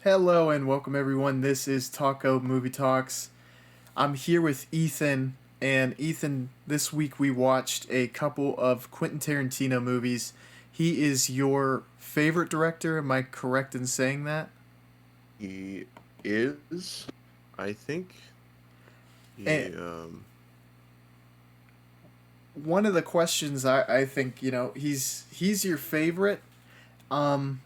Hello and welcome everyone. This is Taco Movie Talks. I'm here with Ethan, and Ethan, this week we watched a couple of Quentin Tarantino movies. He is your favorite director. Am I correct in saying that? He is, I think. And He one of the questions I think, he's your favorite. And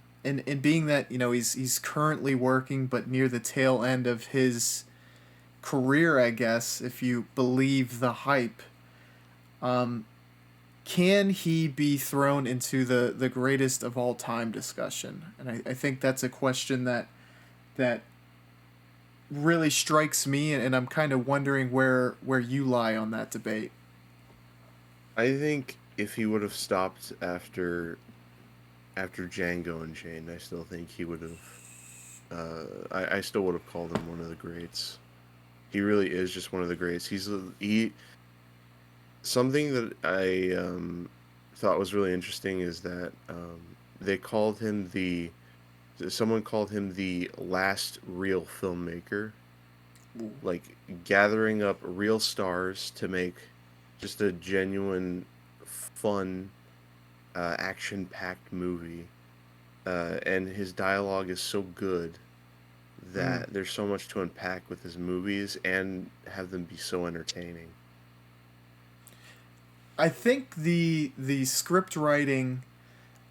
being that, he's currently working but near the tail end of his career, I guess, if you believe the hype. Um, can he be thrown into the greatest of all time discussion? And I think that's a question that really strikes me, and I'm kind of wondering where you lie on that debate. I think if he would have stopped after Django and Shane, I still think he would have I still would have called him one of the greats. He really is just one of the greats. He something that I thought was really interesting is that they called him the someone called him the last real filmmaker, like gathering up real stars to make just a genuine, fun, action-packed movie. And his dialogue is so good Mm. that there's so much to unpack with his movies and have them be so entertaining. I think the script writing,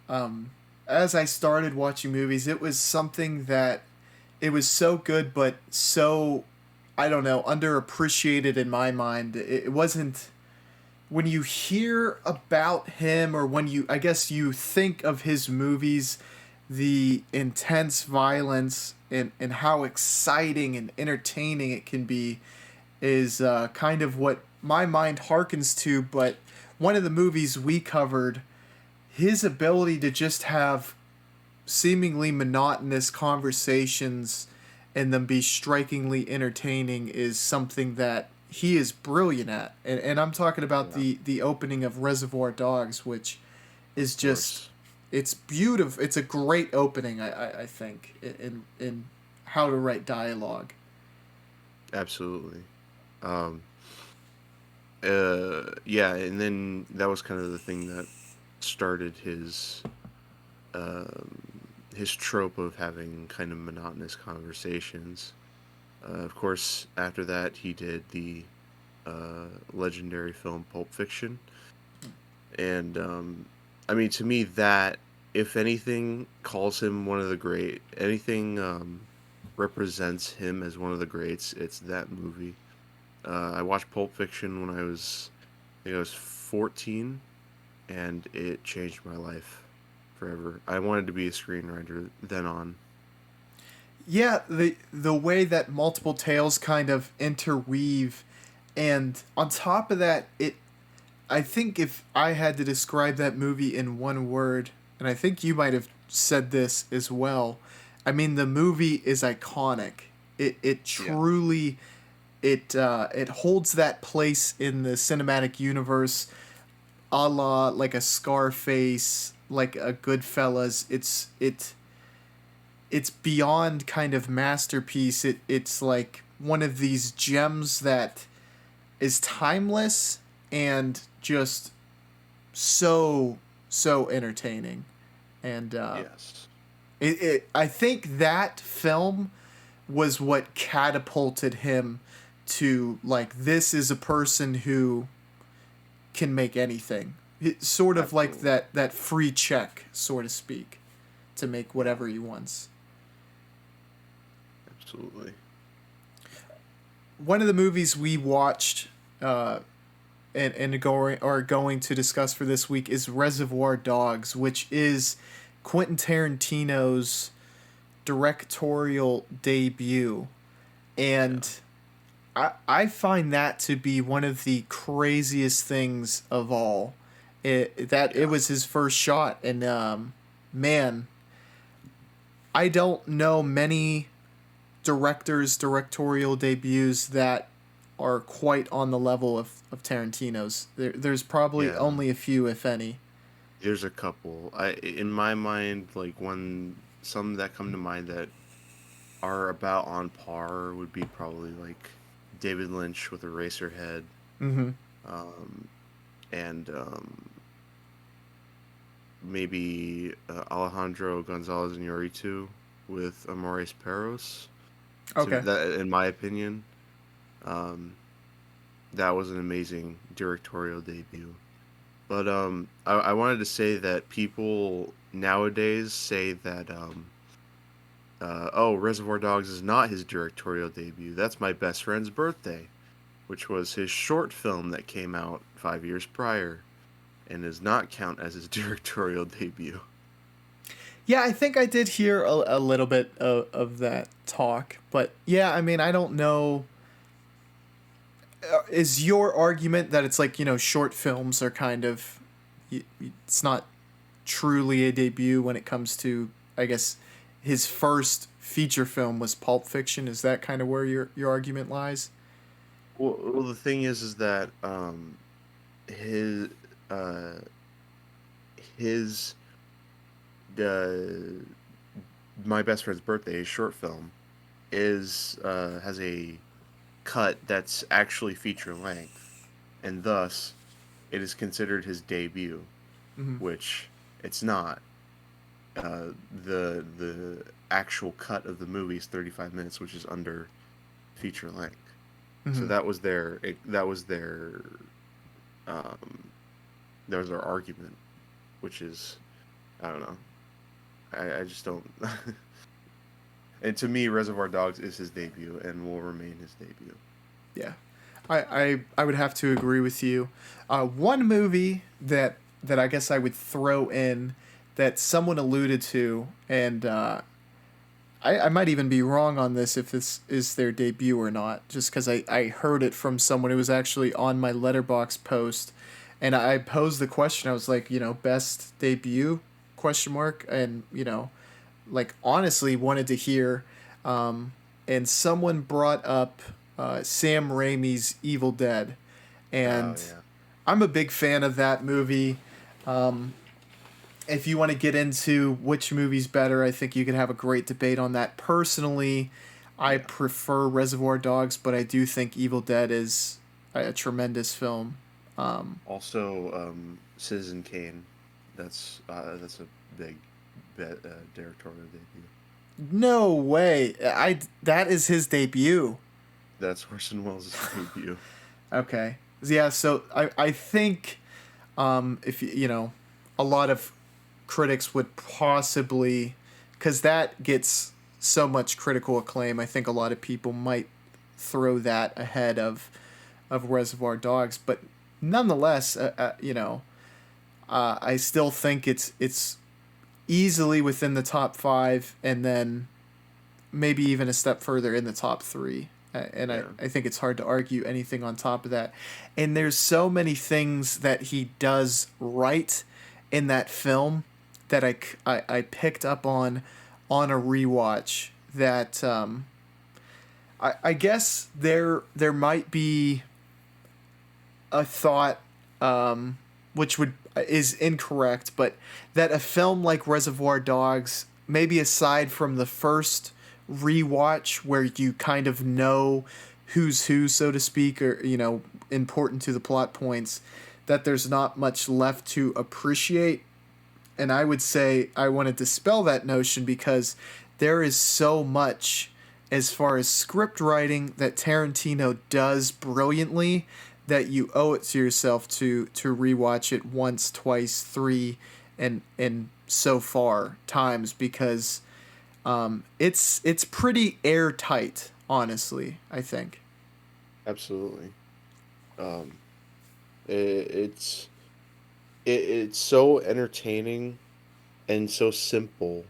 um, as I started watching movies, it was something that it was so good, but so I don't know, underappreciated in my mind. It wasn't when you hear about him, or when you, I guess, you think of his movies, the intense violence and how exciting and entertaining it can be is kind of what my mind harkens to. But one of the movies we covered, his ability to just have seemingly monotonous conversations and them be strikingly entertaining is something that he is brilliant at. And I'm talking about Yeah, of the opening of Reservoir Dogs, which is just, course, it's beautiful. It's a great opening, I think, in how to write dialogue. absolutely. Um, yeah, and then that was kind of the thing that started um, his trope of having kind of monotonous conversations. Of course, after that, he did the legendary film Pulp Fiction, and I mean, to me, that if anything calls him one of the great, anything represents him as one of the greats, it's that movie. I watched Pulp Fiction when I think I was 14, and it changed my life forever. I wanted to be a screenwriter then on. Yeah, the way that multiple tales kind of interweave, and on top of that, it, I think if I had to describe that movie in one word, and I think you might have said this as well, I mean the movie is iconic. It Yeah. truly, it holds that place in the cinematic universe, a la like a Scarface, like a Goodfellas. It's beyond kind of masterpiece. It's like one of these gems that is timeless and just so entertaining. And Yes. I think that film was what catapulted him to, like, this is a person who can make anything. It's sort of like Absolutely. that free check, so to speak, to make Yeah. whatever he wants. Absolutely. One of the movies we watched, and going are going to discuss for this week is Reservoir Dogs, which is Quentin Tarantino's directorial debut. Yeah. And I find that to be one of the craziest things of all. It Yeah. was his first shot, and man, I don't know many directors' directorial debuts that are quite on the level of Tarantino's. There's probably Yeah. only a few, if any. There's a couple. In my mind, like one some that come to mind that are about on par would be probably like David Lynch with Eraserhead, Mm-hmm. um, and maybe Alejandro Gonzalez Iñárritu with Amores Perros. To Okay. that, in my opinion, um, that was an amazing directorial debut. But I wanted to say that people nowadays say that oh, Reservoir Dogs is not his directorial debut. That's My Best Friend's Birthday, which was his short film that came out 5 years prior, and does not count as his directorial debut. Yeah, I think I did hear a little bit of that talk, but yeah, I mean, I don't know. Is your argument that it's like, short films are kind of, it's not truly a debut when it comes to, I guess, his first feature film was Pulp Fiction? Is that kind of where your argument lies? Well, the thing is that his uh, his uh, My Best Friend's Birthday, his short film, is has a cut that's actually feature length, and thus it is considered his debut, Mm-hmm. which it's not. The actual cut of the movie is 35 minutes, which is under feature length. So Mm-hmm. um, that was their argument, which is, I don't know. I just don't. And to me, Reservoir Dogs is his debut and will remain his debut. Yeah, I would have to agree with you. One movie that I guess I would throw in that someone alluded to, and I might even be wrong on this if this is their debut or not, just because I heard it from someone. It was actually on my letterbox post, and I posed the question. I was like, best debut question mark, and like honestly wanted to hear, and someone brought up Sam Raimi's Evil Dead, Oh and yeah, I'm a big fan of that movie. Um, if you want to get into which movie's better, I think you could have a great debate on that. Personally, I yeah. prefer Reservoir Dogs, but I do think Evil Dead is a tremendous film. Um, Also, Citizen Kane. That's a big directorial debut. no way, that is his debut. That's Orson Welles' debut. Okay, yeah. So I think if a lot of critics would possibly, because that gets so much critical acclaim. I think a lot of people might throw that ahead of Reservoir Dogs, but nonetheless, I still think it's easily within the top five, and then maybe even a step further in the top three. And Yeah, I think it's hard to argue anything on top of that. And there's so many things that he does right in that film that I picked up on a rewatch that I guess there might be a thought which would is incorrect, but that a film like Reservoir Dogs, maybe aside from the first rewatch where you kind of know who's who, so to speak, or important to the plot points, that there's not much left to appreciate. And I would say I want to dispel that notion because there is so much as far as script writing that Tarantino does brilliantly that you owe it to yourself to rewatch it once, twice, three, and so far times because it's pretty airtight, honestly, I think. absolutely. Um, it, it's it's so entertaining and so simple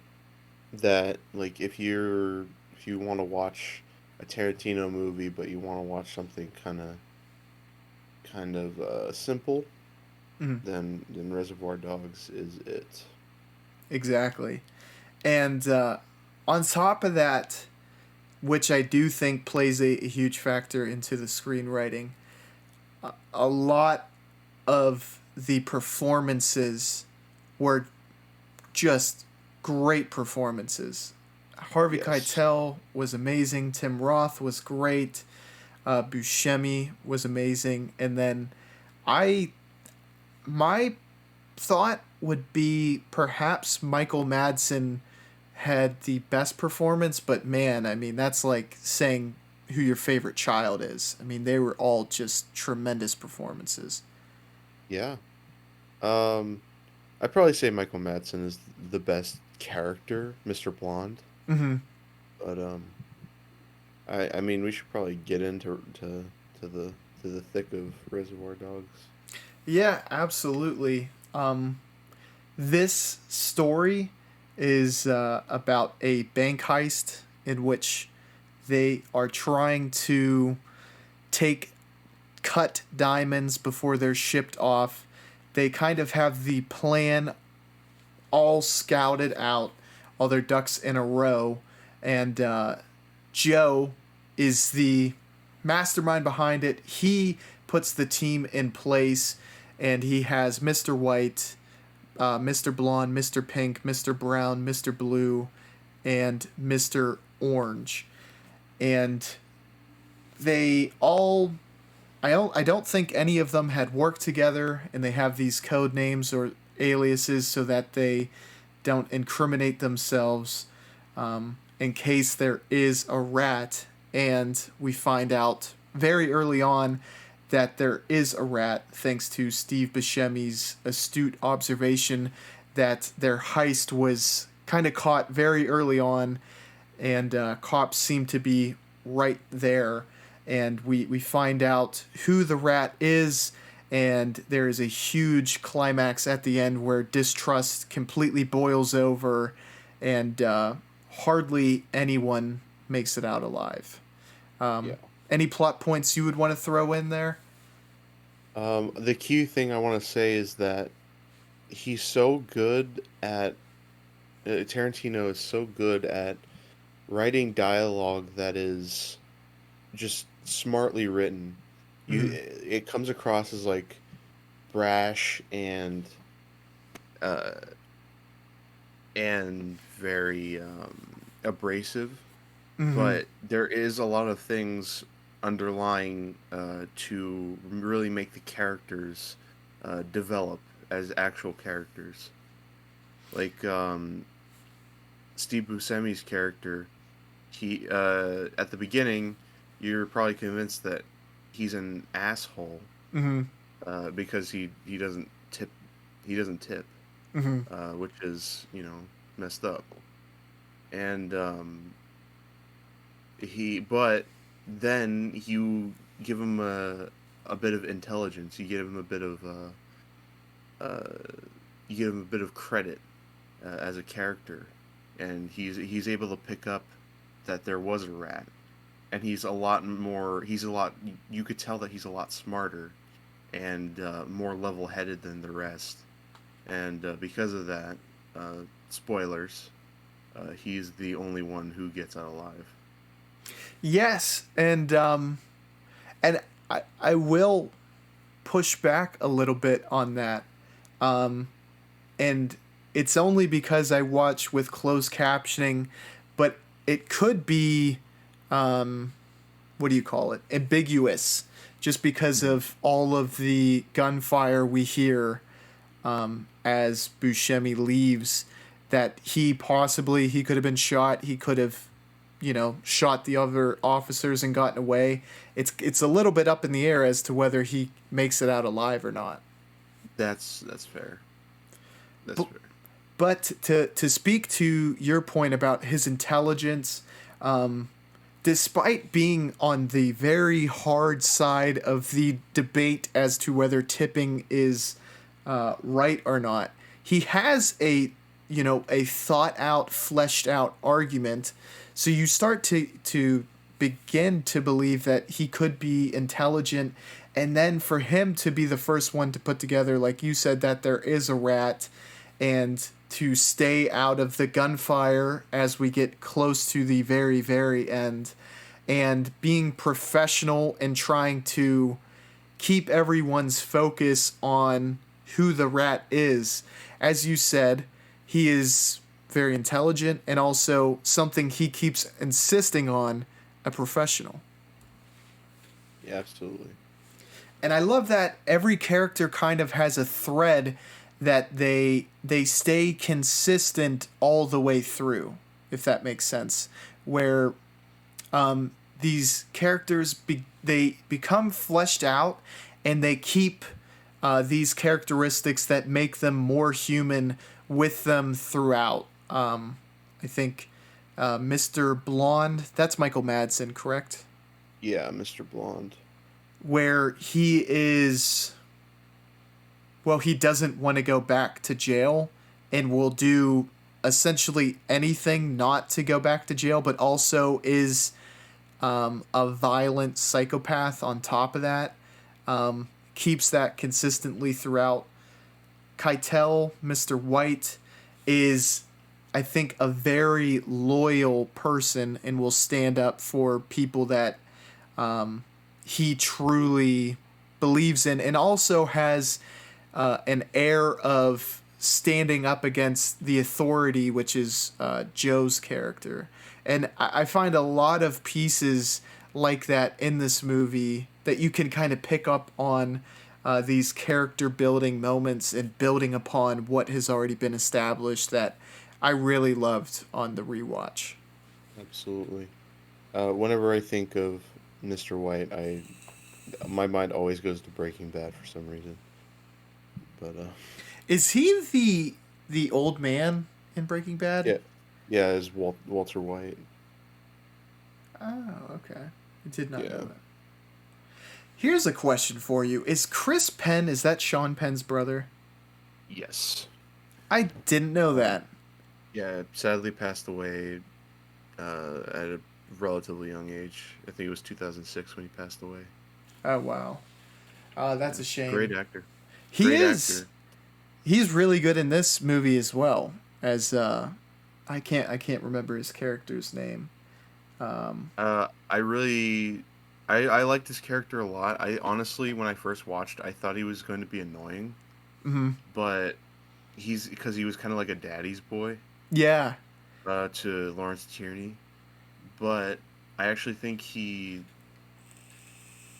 that like if you want to watch a Tarantino movie but you want to watch something kind of simple, Mhm. then Reservoir Dogs is it. Exactly. And on top of that, which I do think plays a huge factor into the screenwriting, a lot of the performances were just great performances. Harvey Yes. Keitel was amazing. Tim Roth was great. Buscemi was amazing. And then I my thought would be perhaps Michael Madsen had the best performance, but man, I mean, that's like saying who your favorite child is. I mean, they were all just tremendous performances. Yeah. Um, I'd probably say Michael Madsen is the best character, Mr. Blonde. Mm-hmm. But I mean, we should probably get into to the to the thick of Reservoir Dogs. Yeah, absolutely. This story is about a bank heist in which they are trying to take cut diamonds before they're shipped off. They kind of have the plan all scouted out, all their ducks in a row, and Joe is the mastermind behind it. He puts the team in place, and he has Mr. White, Mr. Blonde, Mr. Pink, Mr. Brown, Mr. Blue, and Mr. Orange. And they all I don't think any of them had worked together, and they have these code names or aliases so that they don't incriminate themselves in case there is a rat. And we find out very early on that there is a rat, thanks to Steve Buscemi's astute observation that their heist was kind of caught very early on, and cops seem to be right there. And we find out who the rat is, and there is a huge climax at the end where distrust completely boils over, and hardly anyone makes it out alive. Yeah. Any plot points you would want to throw in there? The key thing I want to say is that he's so good at Tarantino is so good at writing dialogue that is just smartly written. Mm-hmm. It comes across as like brash uh and very abrasive, Mm-hmm. but there is a lot of things underlying to really make the characters develop as actual characters. Like Steve Buscemi's character, he at the beginning, you're probably convinced that he's an asshole Mm-hmm. because he doesn't tip, Mm-hmm. which is messed up. And but then you give him a bit of intelligence. You give him a bit of you give him a bit of credit as a character, and he's able to pick up that there was a rat, and he's a lot more. He's a lot. You could tell that he's a lot smarter and more level-headed than the rest, and because of that, spoilers, he's the only one who gets out alive. Yes, and I will push back a little bit on that. And it's only because I watch with closed captioning, but it could be, what do you call it? Ambiguous, just because of all of the gunfire we hear as Buscemi leaves. That he could have been shot. He could have, shot the other officers and gotten away. It's a little bit up in the air as to whether he makes it out alive or not. That's fair. That's But, fair. but to speak to your point about his intelligence, despite being on the very hard side of the debate as to whether tipping is right or not, he has a thought out, fleshed out argument. So you start to begin to believe that he could be intelligent, and then for him to be the first one to put together, like you said, that there is a rat, and to stay out of the gunfire as we get close to the very, very end, and being professional and trying to keep everyone's focus on who the rat is. As you said, he is very intelligent, and also something he keeps insisting on, a professional. Yeah, absolutely. And I love that every character kind of has a thread that they stay consistent all the way through, if that makes sense. Where these characters they become fleshed out, and they keep these characteristics that make them more human with them throughout. I think Mr. Blonde, that's Michael Madsen, correct? Yeah, Mr. Blonde. Where he is, well, he doesn't want to go back to jail and will do essentially anything not to go back to jail, but also is a violent psychopath on top of that. Keeps that consistently throughout. Keitel, Mr. White, is, I think, a very loyal person and will stand up for people that he truly believes in, and also has an air of standing up against the authority, which is Joe's character. And I find a lot of pieces like that in this movie that you can kind of pick up on these character building moments and building upon what has already been established that I really loved on the rewatch. Absolutely. Whenever I think of Mr. White, my mind always goes to Breaking Bad for some reason. But Is he the old man in Breaking Bad? yeah, yeah, as Walter White. Oh, okay. I did not Yeah. know that. Here's a question for you. Is Chris Penn, is that Sean Penn's brother? Yes. I didn't know that. Yeah, sadly passed away at a relatively young age. I think it was 2006 when he passed away. Oh, wow. That's a shame. Great actor. He Great is. actor. He's really good in this movie as well. As I can't remember his character's name. I liked his character a lot. I honestly, when I first watched, I thought he was going to be annoying, Mm-hmm. but because he was kind of like a daddy's boy Yeah. to Lawrence Tierney. But I actually think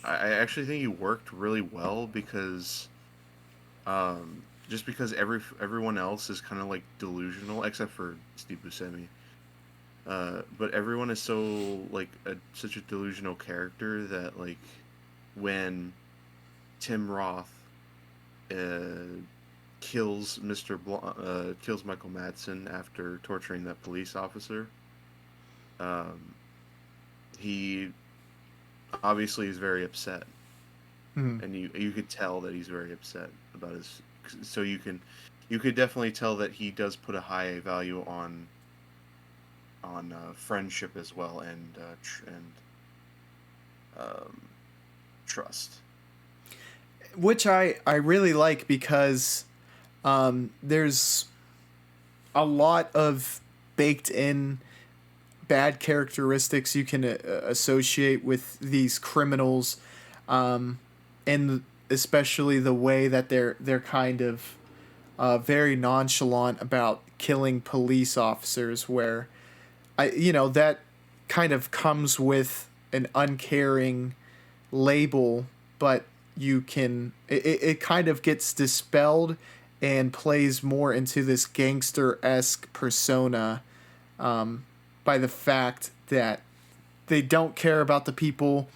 I actually think he worked really well because just because everyone else is kind of like delusional except for Steve Buscemi. But everyone is so like such a delusional character that like when Tim Roth kills kills Michael Madsen after torturing that police officer, he obviously is very upset, Mm-hmm. and you could tell that he's very upset about his. So you could definitely tell that he does put a high value on friendship as well, and trust. Which I really like because there's a lot of baked in bad characteristics you can associate with these criminals, and especially the way that they're kind of very nonchalant about killing police officers, where that kind of comes with an uncaring label, but it kind of gets dispelled and plays more into this gangster-esque persona, by the fact that they don't care about the people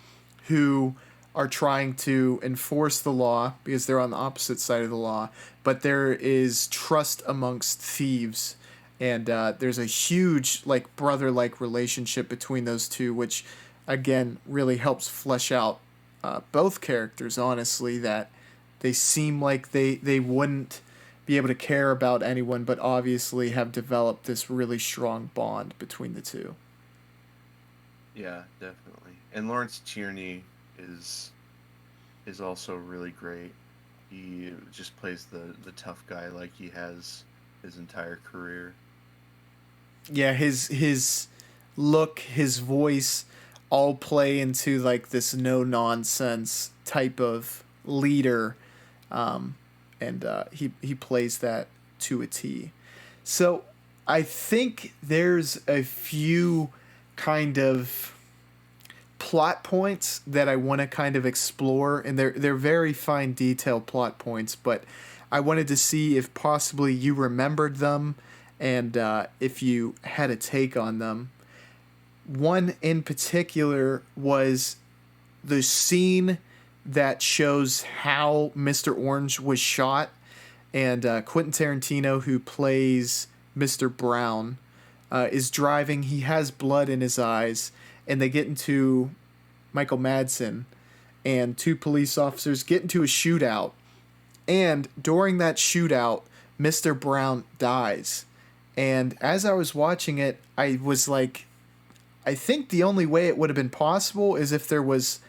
who are trying to enforce the law because they're on the opposite side of the law, but there is trust amongst thieves, and there's a huge like brother-like relationship between those two, which again really helps flesh out both characters, honestly, that they seem like they wouldn't be able to care about anyone, but obviously have developed this really strong bond between the two. Yeah, definitely. And Lawrence Tierney is also really great. He just plays the tough guy like he has his entire career. Yeah, his look, his voice all play into like this no nonsense type of leader, and he plays that to a T. So I think there's a few kind of plot points that I want to kind of explore, and they're very fine detail plot points, but I wanted to see if possibly you remembered them and if you had a take on them. One in particular was the scene that shows how Mr. Orange was shot, and Quentin Tarantino, who plays Mr. Brown, is driving. He has blood in his eyes, and they get into Michael Madsen, and two police officers get into a shootout. And during that shootout, Mr. Brown dies. And as I was watching it, I was like, I think the only way it would have been possible is if there was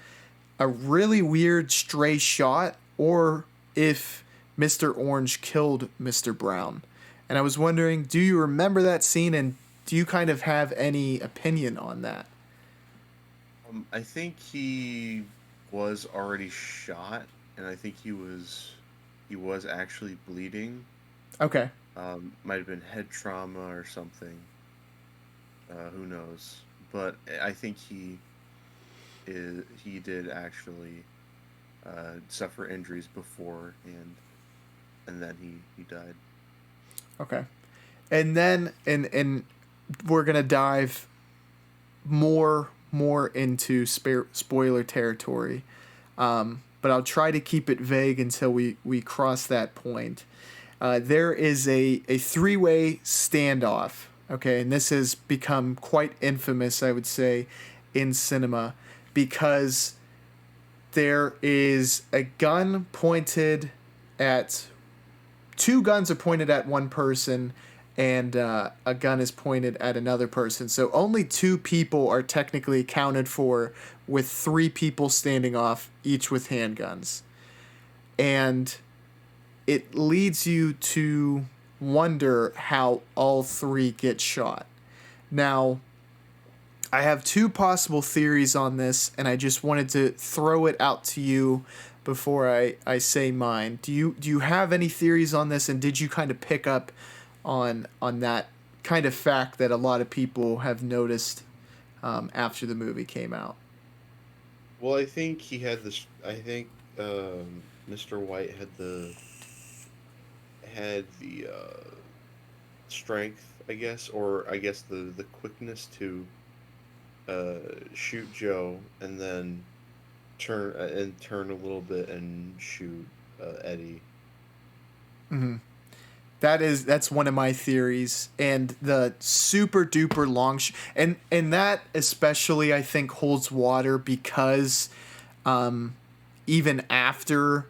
a really weird stray shot, or if Mr. Orange killed Mr. Brown. And I was wondering, do you remember that scene, and do you kind of have any opinion on that? I think he was already shot, and I think he was actually bleeding. Okay. Might have been head trauma or something. Who knows? But I think he did actually suffer injuries before, and then he died. Okay. And then and we're gonna dive more into spoiler territory, but I'll try to keep it vague until we cross that point. There is a three-way standoff. Okay, and this has become quite infamous, I would say, in cinema, because there is a gun pointed at... Two guns are pointed at one person, and a gun is pointed at another person. So only two people are technically accounted for, with three people standing off, each with handguns. And it leads you to wonder how all three get shot. Now, I have two possible theories on this, and I just wanted to throw it out to you before I say mine. Do you have any theories on this, and did you kind of pick up on that kind of fact that a lot of people have noticed after the movie came out? Well, I think he had this. I think Mr. White had the strength, I guess, or I guess the quickness to shoot Joe, and then turn a little bit and shoot Eddie. Mm-hmm. That's one of my theories, and the super duper long and that especially I think holds water because even after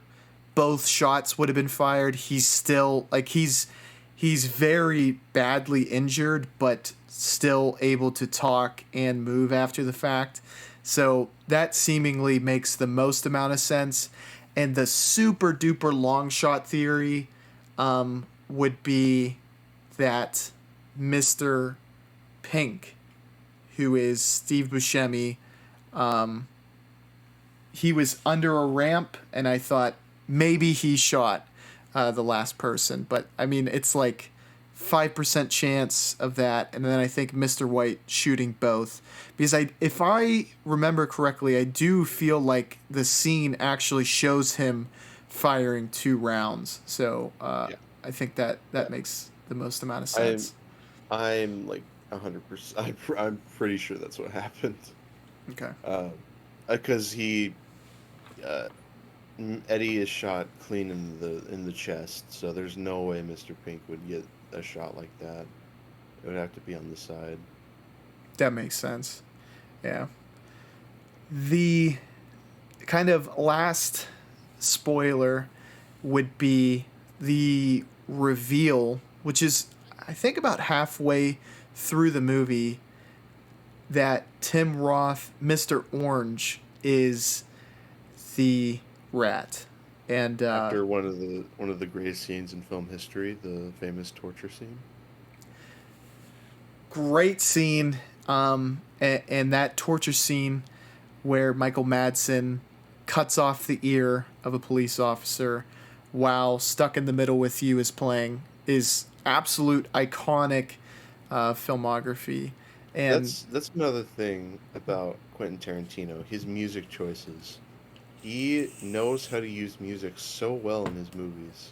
both shots would have been fired, he's still like he's very badly injured, but still able to talk and move after the fact. So that seemingly makes the most amount of sense. And the super duper long shot theory would be that Mr. Pink, who is Steve Buscemi, he was under a ramp, and I thought maybe he shot the last person. But, I mean, it's like 5% chance of that, and then I think Mr. White shooting both. Because if I remember correctly, I do feel like the scene actually shows him firing 2 rounds. So yeah. I think that makes the most amount of sense. I'm like 100%. I'm pretty sure that's what happened. Okay. Because Eddie is shot clean in the chest, so there's no way Mr. Pink would get a shot like that. It would have to be on the side. That makes sense. Yeah. The kind of last spoiler would be the reveal, which is, I think, about halfway through the movie, that Tim Roth, Mr. Orange, is the rat. And after one of the greatest scenes in film history, the famous torture scene. Great scene, and that torture scene where Michael Madsen cuts off the ear of a police officer while Stuck in the Middle with You is playing is absolute iconic filmography. And That's another thing about Quentin Tarantino, his music choices. He knows how to use music so well in his movies.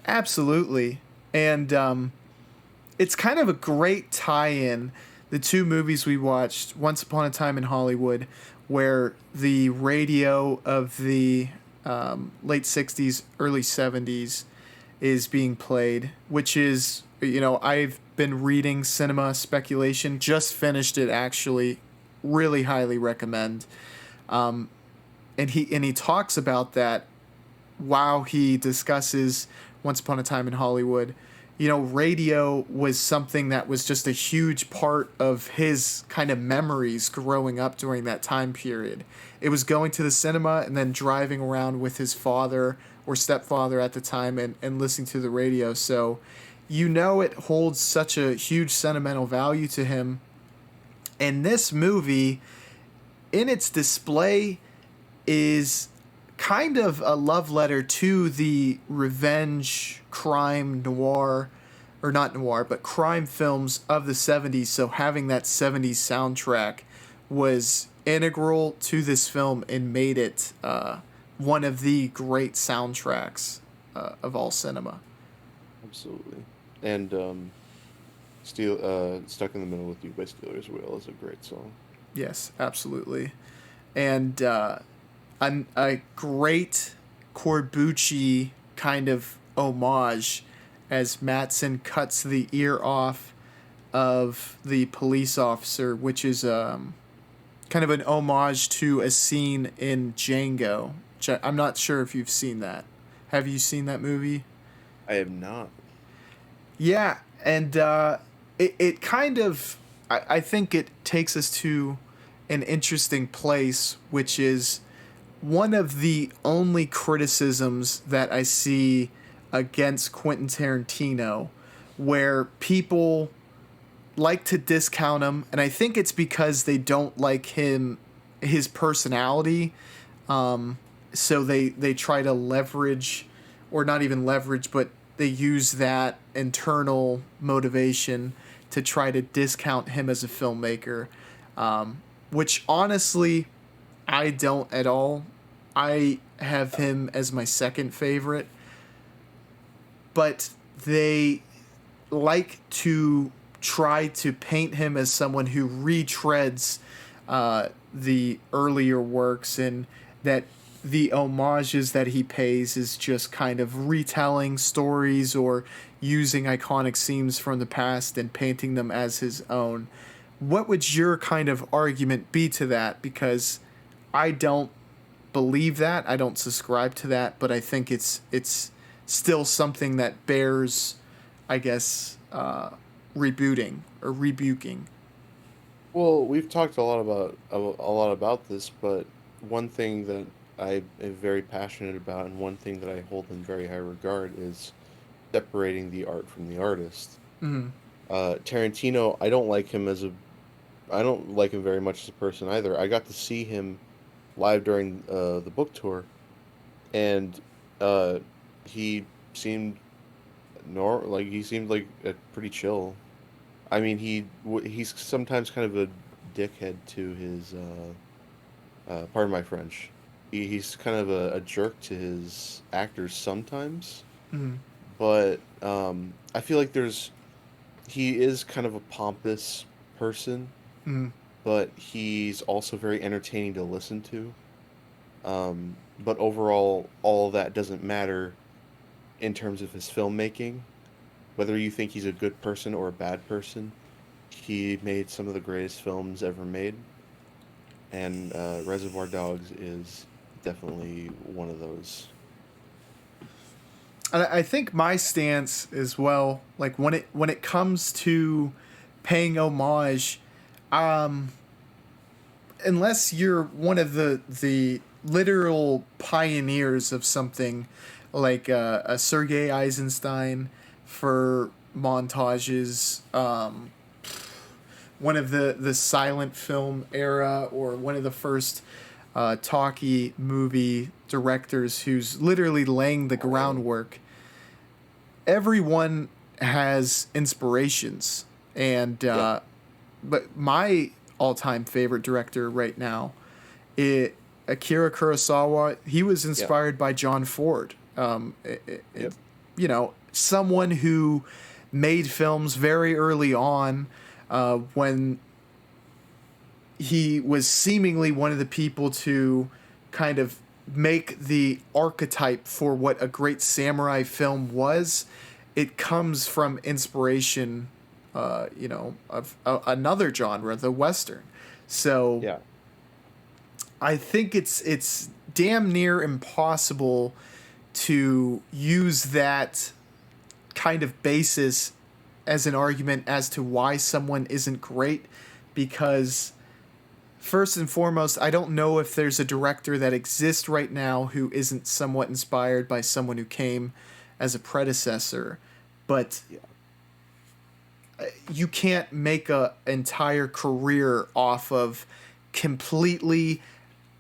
absolutely. And it's kind of a great tie-in. The two movies we watched, Once Upon a Time in Hollywood, where the radio of the late '60s, early '70s is being played, which is, I've been reading cinema speculation, just finished it actually, really highly recommend. And he talks about that while he discusses Once Upon a Time in Hollywood. Radio was something that was just a huge part of his kind of memories growing up during that time period. It was going to the cinema and then driving around with his father or stepfather at the time and listening to the radio. So, it holds such a huge sentimental value to him. And this movie, in its display, is kind of a love letter to the revenge crime noir, or not noir, but crime films of the 70s. So having that 70s soundtrack was integral to this film and made it one of the great soundtracks of all cinema. Absolutely. And Stuck in the Middle with You by Steelers Wheel is a great song. Yes, absolutely. And a great Corbucci kind of homage as Matson cuts the ear off of the police officer, which is kind of an homage to a scene in Django. I'm not sure if you've seen that. Have you seen that movie? I have not. Yeah, and it kind of, I think it takes us to an interesting place, which is one of the only criticisms that I see against Quentin Tarantino, where people like to discount him, and I think it's because they don't like his personality. So they try to leverage, or not even leverage, but they use that internal motivation to try to discount him as a filmmaker, which honestly I don't at all. I have him as my second favorite, but they like to try to paint him as someone who retreads the earlier works, and that the homages that he pays is just kind of retelling stories or using iconic scenes from the past and painting them as his own. What would your kind of argument be to that? Because I don't believe that. I don't subscribe to that, but I think it's still something that bears, I guess, rebooting or rebuking. Well, we've talked a lot about this, but one thing that I am very passionate about, and one thing that I hold in very high regard, is separating the art from the artist. Mm-hmm. Tarantino, I don't like him very much as a person either. I got to see him live during the book tour, and uh, he seemed he seemed like a pretty chill. I mean, he's sometimes kind of a dickhead to his pardon my French. He's kind of a jerk to his actors sometimes, Mm-hmm. but I feel like he is kind of a pompous person, Mm-hmm. but he's also very entertaining to listen to. But overall, all of that doesn't matter in terms of his filmmaking. Whether you think he's a good person or a bad person, he made some of the greatest films ever made, and Reservoir Dogs is definitely one of those. I think my stance as well, like when it comes to paying homage, um, unless you're one of the literal pioneers of something like a Sergei Eisenstein for montages, one of the silent film era, or one of the first talkie movie directors who's literally laying the groundwork. Everyone has inspirations, and Yeah. but my all-time favorite director right now, it Akira Kurosawa. He was Yeah. inspired by John Ford. Yep. Someone who made films very early on, when he was seemingly one of the people to kind of make the archetype for what a great samurai film was. It comes from inspiration, of another genre, the western. So Yeah. I think it's damn near impossible to use that kind of basis as an argument as to why someone isn't great, because first and foremost, I don't know if there's a director that exists right now who isn't somewhat inspired by someone who came as a predecessor, but Yeah. you can't make a entire career off of completely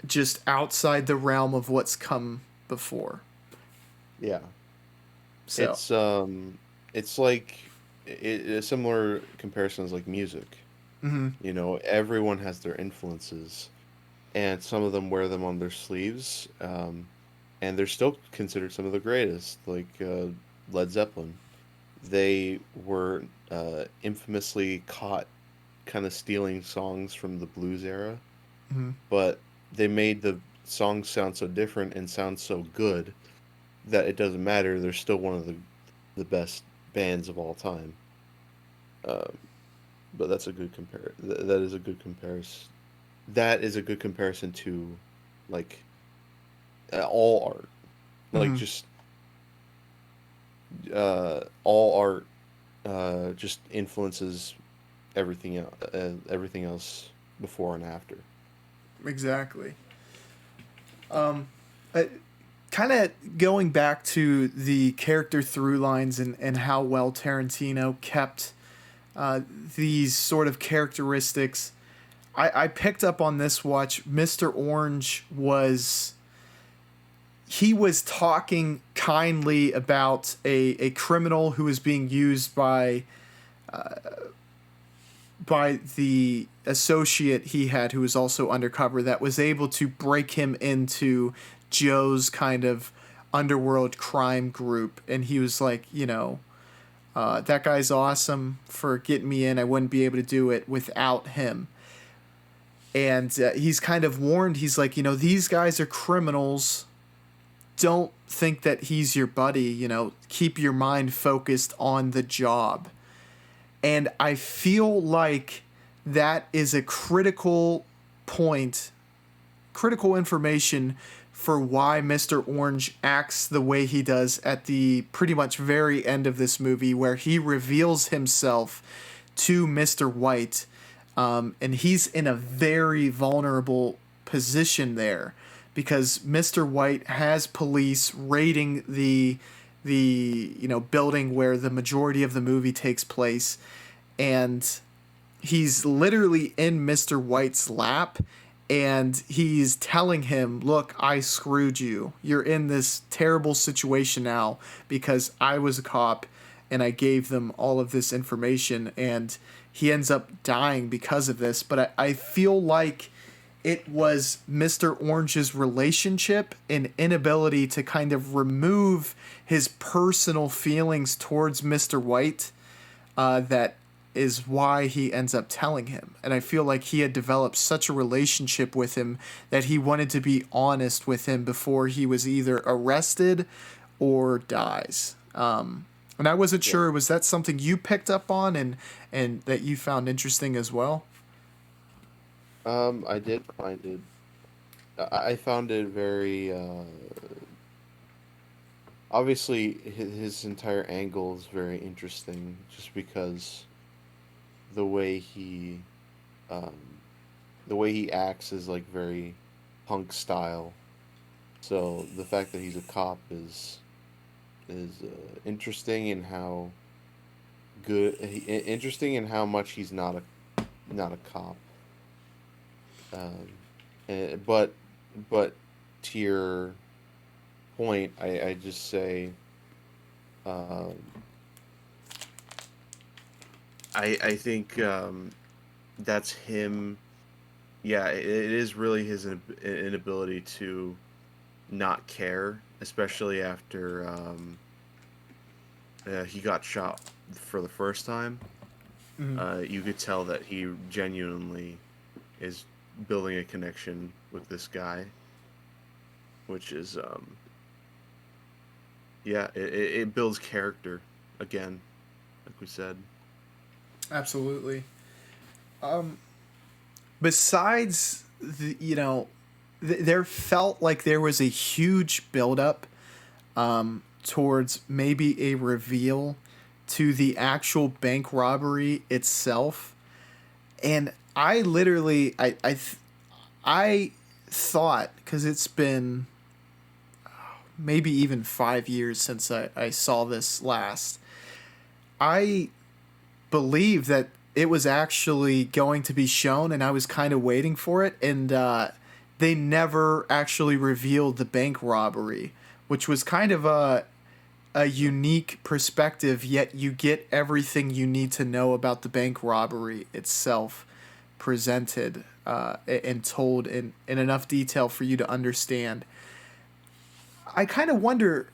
just outside the realm of what's come before. Yeah. So, It's like a similar comparison is like music. mm-hmm, Everyone has their influences, and some of them wear them on their sleeves, and they're still considered some of the greatest, like Led Zeppelin. They were infamously caught kind of stealing songs from the blues era, mm-hmm, but they made the songs sound so different and sound so good that it doesn't matter. They're still one of the best bands of all time. Um, but that's a good That is a good comparison. That is a good comparison to like all art, like mm-hmm. just all art just influences everything else before and after. Exactly. Um, Kind of going back to the character through lines, and how well Tarantino kept these sort of characteristics. I picked up on this watch. Mr. Orange was he was talking kindly about a criminal who was being used by the associate he had, who was also undercover, that was able to break him into Joe's kind of underworld crime group. And he was like, that guy's awesome for getting me in. I wouldn't be able to do it without him. And he's kind of warned. He's like, these guys are criminals. Don't think that he's your buddy. Keep your mind focused on the job. And I feel like that is a critical point, critical information for why Mr. Orange acts the way he does at the pretty much very end of this movie, where he reveals himself to Mr. White. And he's in a very vulnerable position there, because Mr. White has police raiding the building where the majority of the movie takes place, and he's literally in Mr. White's lap, and he's telling him, "Look, I screwed you. You're in this terrible situation now because I was a cop and I gave them all of this information," and he ends up dying because of this. But I feel like it was Mr. Orange's relationship and inability to kind of remove his personal feelings towards Mr. White, that is why he ends up telling him. And I feel like he had developed such a relationship with him that he wanted to be honest with him before he was either arrested or dies. And I wasn't Yeah. sure, was that something you picked up on, and that you found interesting as well? I did find it. I found it very obviously his entire angle is very interesting, just because the way he um, the way he acts is like very punk style. So the fact that he's a cop is interesting in how interesting in how much he's not a cop. Um, but to your point, I just say, um, I think that's him. Yeah, it is really his inability to not care, especially after he got shot for the first time. Mm-hmm. You could tell that he genuinely is building a connection with this guy, which is yeah, it builds character again, like we said. Absolutely. Um, Besides, there felt like there was a huge buildup towards maybe a reveal to the actual bank robbery itself, and I literally, I thought, because it's been maybe even 5 years since I saw this last. I believe that it was actually going to be shown, and I was kind of waiting for it, and they never actually revealed the bank robbery, which was kind of a unique perspective, yet you get everything you need to know about the bank robbery itself presented and told in enough detail for you to understand. I kind of wonder,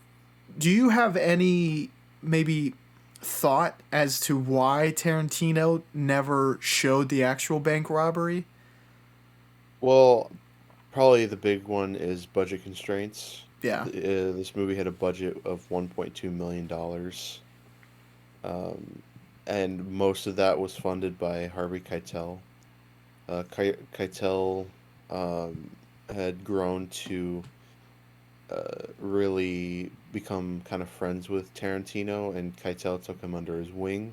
do you have any maybe thought as to why Tarantino never showed the actual bank robbery? Well, probably the big one is budget constraints. Yeah. This movie had a budget of $1.2 million, um, and most of that was funded by Harvey Keitel. Keitel um, had grown to really become kind of friends with Tarantino, and Keitel took him under his wing.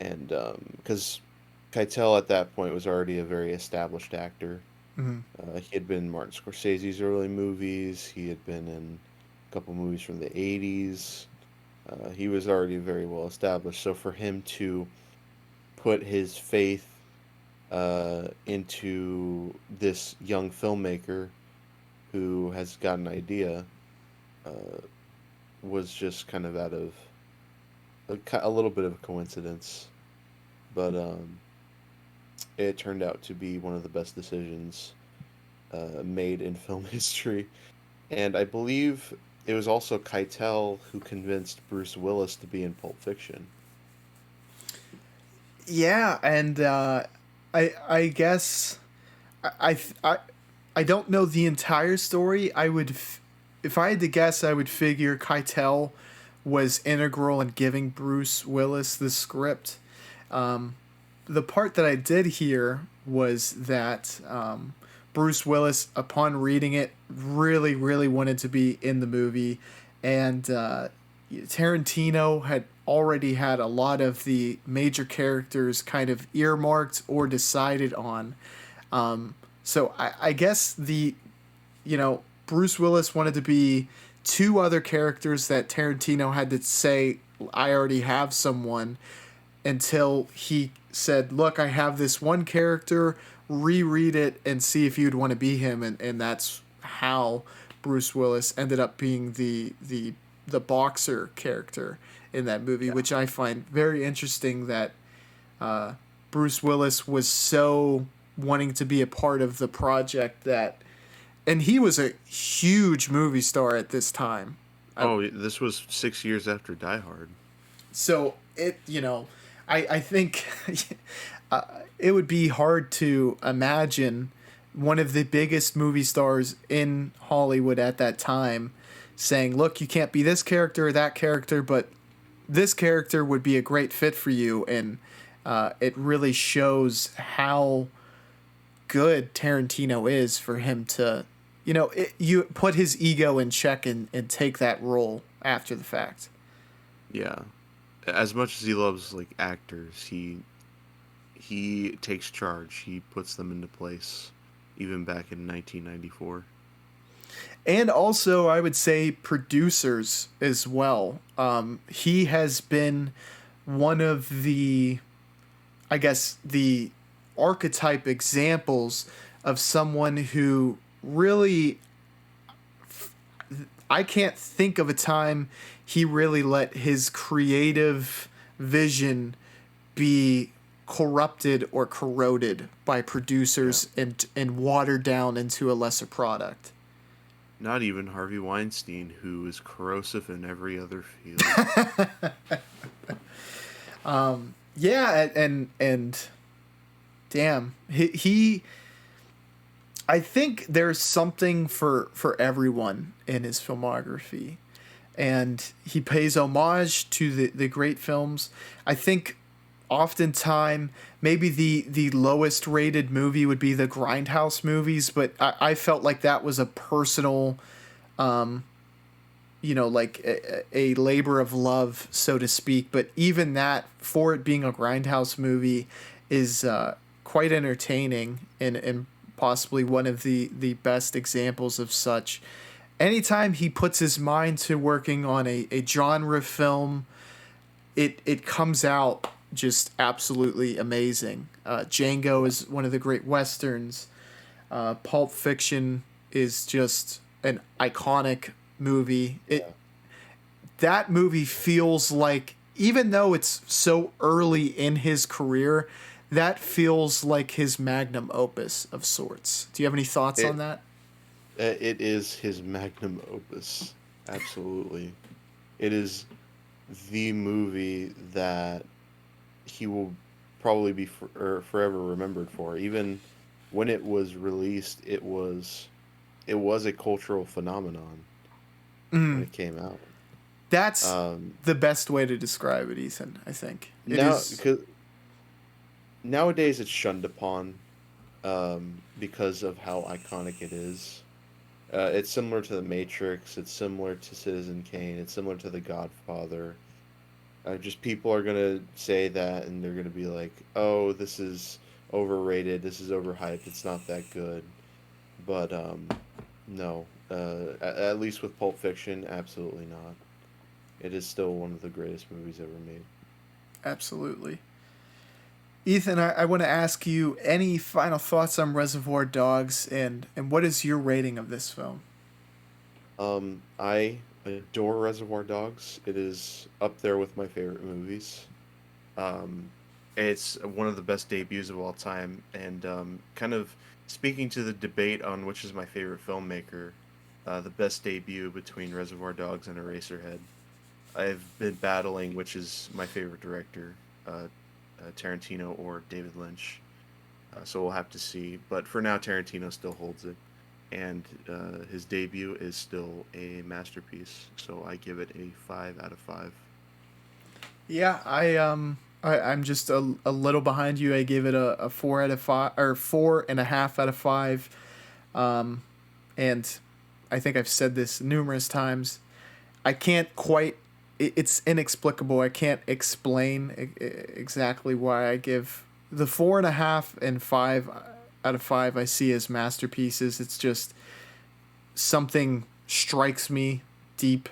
And because Keitel at that point was already a very established actor, Mm-hmm. he had been in Martin Scorsese's early movies. He had been in a couple movies from the '80s. He was already very well established. So for him to put his faith into this young filmmaker who has got an idea uh, was just kind of out of a little bit of a coincidence, but it turned out to be one of the best decisions made in film history. And I believe it was also Keitel who convinced Bruce Willis to be in Pulp Fiction. Yeah, and I guess I I I don't know the entire story. If I had to guess, I would figure Keitel was integral in giving Bruce Willis the script. Um, the part that I did hear was that Bruce Willis, upon reading it, really, really wanted to be in the movie, and Tarantino had already had a lot of the major characters kind of earmarked or decided on. So I guess Bruce Willis wanted to be two other characters that Tarantino had to say, I already have someone, until he said, look, I have this one character, reread it and see if you'd want to be him. And that's how Bruce Willis ended up being the boxer character in that movie, Yeah. which I find very interesting that uh, Bruce Willis was so wanting to be a part of the project that, and he was a huge movie star at this time. Oh, this was 6 years after Die Hard. So I think it would be hard to imagine one of the biggest movie stars in Hollywood at that time saying, look, you can't be this character or that character, but this character would be a great fit for you. And it really shows how good Tarantino is for him to, you put his ego in check and take that role after the fact. Yeah. As much as he loves like actors, he takes charge. He puts them into place even back in 1994. And also, I would say producers as well. He has been one of I guess, the archetype examples of someone who really, I can't think of a time he really let his creative vision be corrupted or corroded by producers Yeah. and watered down into a lesser product. Not even Harvey Weinstein, who is corrosive in every other field. Yeah, and damn, he I think there's something for everyone in his filmography, and he pays homage to the great films. I think oftentimes maybe the lowest rated movie would be the Grindhouse movies, but I felt like that was a personal, like a labor of love, so to speak. But even that, for it being a Grindhouse movie, is quite entertaining and possibly one of the best examples of such. Anytime he puts his mind to working on a genre film, it comes out just absolutely amazing. Django is one of the great westerns. Pulp Fiction is just an iconic movie. That movie feels like, even though it's so early in his career, that feels like his magnum opus of sorts. Do you have any thoughts on that? It is his magnum opus. Absolutely. It is the movie that he will probably be forever remembered for. Even when it was released, it was a cultural phenomenon when it came out. That's the best way to describe it, Ethan, I think. Because nowadays it's shunned upon because of how iconic it is. It's similar to The Matrix. It's similar to Citizen Kane. It's similar to The Godfather. Just people are gonna say that, and they're gonna be like, "Oh, this is overrated. This is overhyped. It's not that good." But no. At least with Pulp Fiction, absolutely not. It is still one of the greatest movies ever made. Absolutely. Ethan, I want to ask you any final thoughts on Reservoir Dogs, and what is your rating of this film? I adore Reservoir Dogs. It is up there with my favorite movies. Um, it's one of the best debuts of all time, and kind of speaking to the debate on which is my favorite filmmaker, the best debut between Reservoir Dogs and Eraserhead. I've been battling which is my favorite director, Tarantino or David Lynch. So we'll have to see. But for now, Tarantino still holds it, and his debut is still a masterpiece. So I give it a 5 out of 5. Yeah, I'm just a little behind you. I gave it a 4 out of 5, or 4.5 out of 5. And I think I've said this numerous times. I can't quite. It's inexplicable. I can't explain exactly why I give the 4.5 and 5 out of 5. I see as masterpieces. It's just something strikes me deep,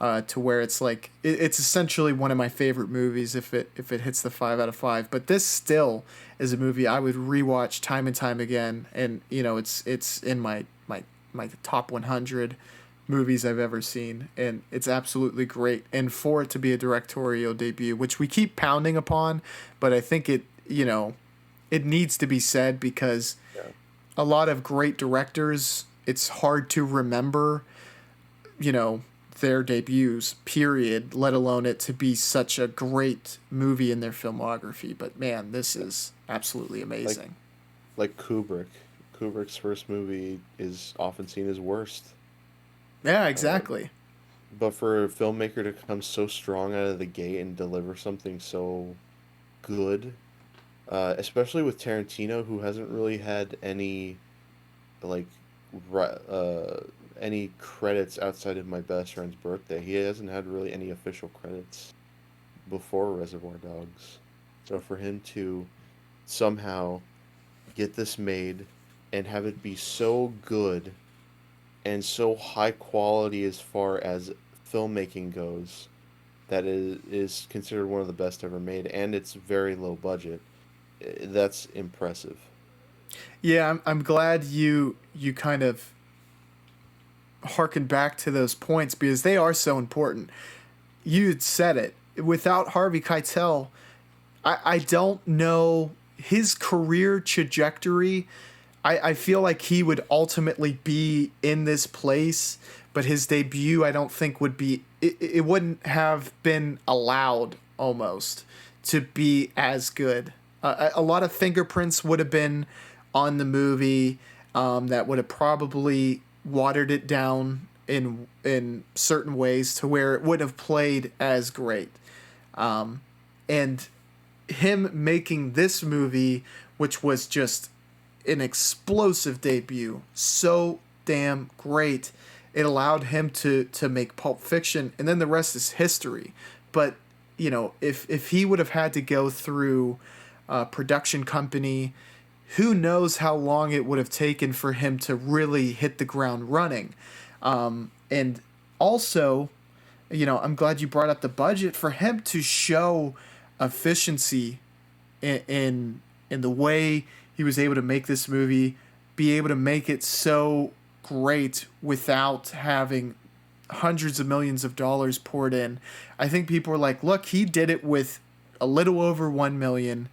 to where it's like it's essentially one of my favorite movies if it hits the 5 out of 5. But this still is a movie I would rewatch time and time again, and it's in my top 100 movies I've ever seen, and it's absolutely great. And for it to be a directorial debut, which we keep pounding upon, but I think it needs to be said, because a lot of great directors, it's hard to remember, their debuts, period, let alone it to be such a great movie in their filmography. But man, this is absolutely amazing. Like Kubrick. Kubrick's first movie is often seen as worst. Yeah, exactly. But for a filmmaker to come so strong out of the gate and deliver something so good, especially with Tarantino, who hasn't really had any like any credits outside of My Best Friend's Birthday. He hasn't had really any official credits before Reservoir Dogs. So for him to somehow get this made and have it be so good and so high quality as far as filmmaking goes, that is considered one of the best ever made, and it's very low budget. That's impressive. Yeah, I'm glad you kind of harken back to those points, because they are so important. You said it. Without Harvey Keitel, I don't know his career trajectory. I feel like he would ultimately be in this place, but his debut I don't think would be it wouldn't have been allowed almost to be as good. A lot of fingerprints would have been on the movie that would have probably watered it down in certain ways to where it would have played as great. And him making this movie, which was just an explosive debut, so damn great. It allowed him to make Pulp Fiction, and then the rest is history. But you know, if he would have had to go through a production company, who knows how long it would have taken for him to really hit the ground running. And also, you know, I'm glad you brought up the budget for him to show efficiency in the way he was able to make this movie, be able to make it so great without having hundreds of millions of dollars poured in. I think people were like, look, he did it with a little over 1 million.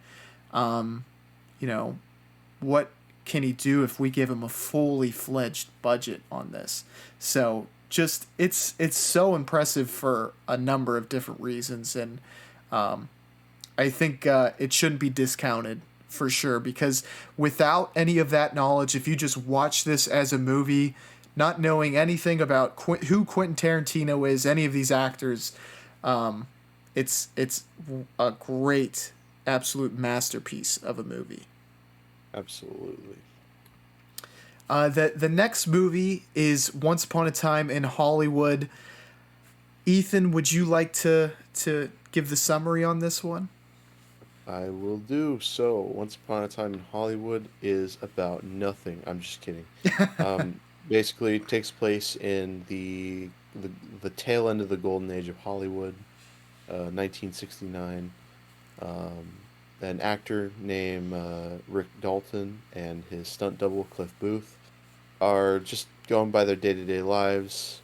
You know, what can he do if we give him a fully fledged budget on this? So just it's so impressive for a number of different reasons, and I think it shouldn't be discounted for sure, because without any of that knowledge, if you just watch this as a movie, not knowing anything about who Quentin Tarantino is, any of these actors, it's a great, absolute masterpiece of a movie. Absolutely. The next movie is Once Upon a Time in Hollywood. Ethan, would you like to give the summary on this one? I will do. So, Once Upon a Time in Hollywood is about nothing. I'm just kidding. Um, Basically, it takes place in the tail end of the golden age of Hollywood, 1969. Um, an actor named Rick Dalton and his stunt double Cliff Booth are just going by their day-to-day lives.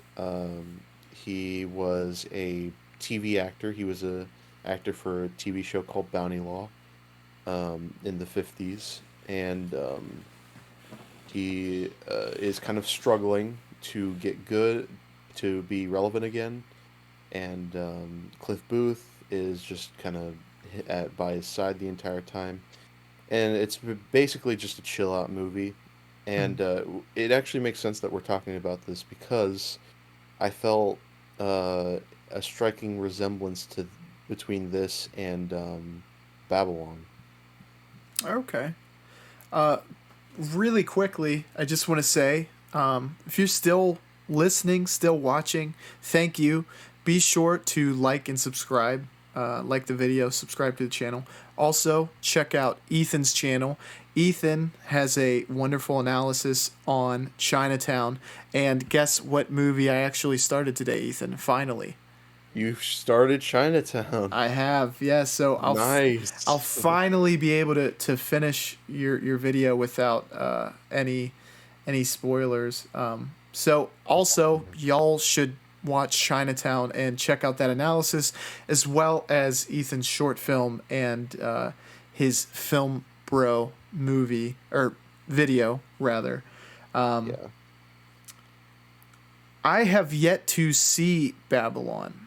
He was a TV actor. He was a actor for a TV show called Bounty Law in the 50s, and he is kind of struggling to get good, to be relevant again, and Cliff Booth is just kind of by his side the entire time, and it's basically just a chill out movie, and it actually makes sense that we're talking about this because I felt a striking resemblance to between this and Babylon. Okay. Uh, Really quickly, I just want to say, if you're still listening, still watching, thank you. Be sure to like and subscribe. Like the video, subscribe to the channel. Also, check out Ethan's channel. Ethan has a wonderful analysis on Chinatown. And guess what movie I actually started today, Ethan? Finally. You started Chinatown. I have, yeah. So I'll Nice. finally be able to finish your video without any spoilers. So also y'all should watch Chinatown and check out that analysis, as well as Ethan's short film and his film bro movie or video rather. Yeah. I have yet to see Babylon.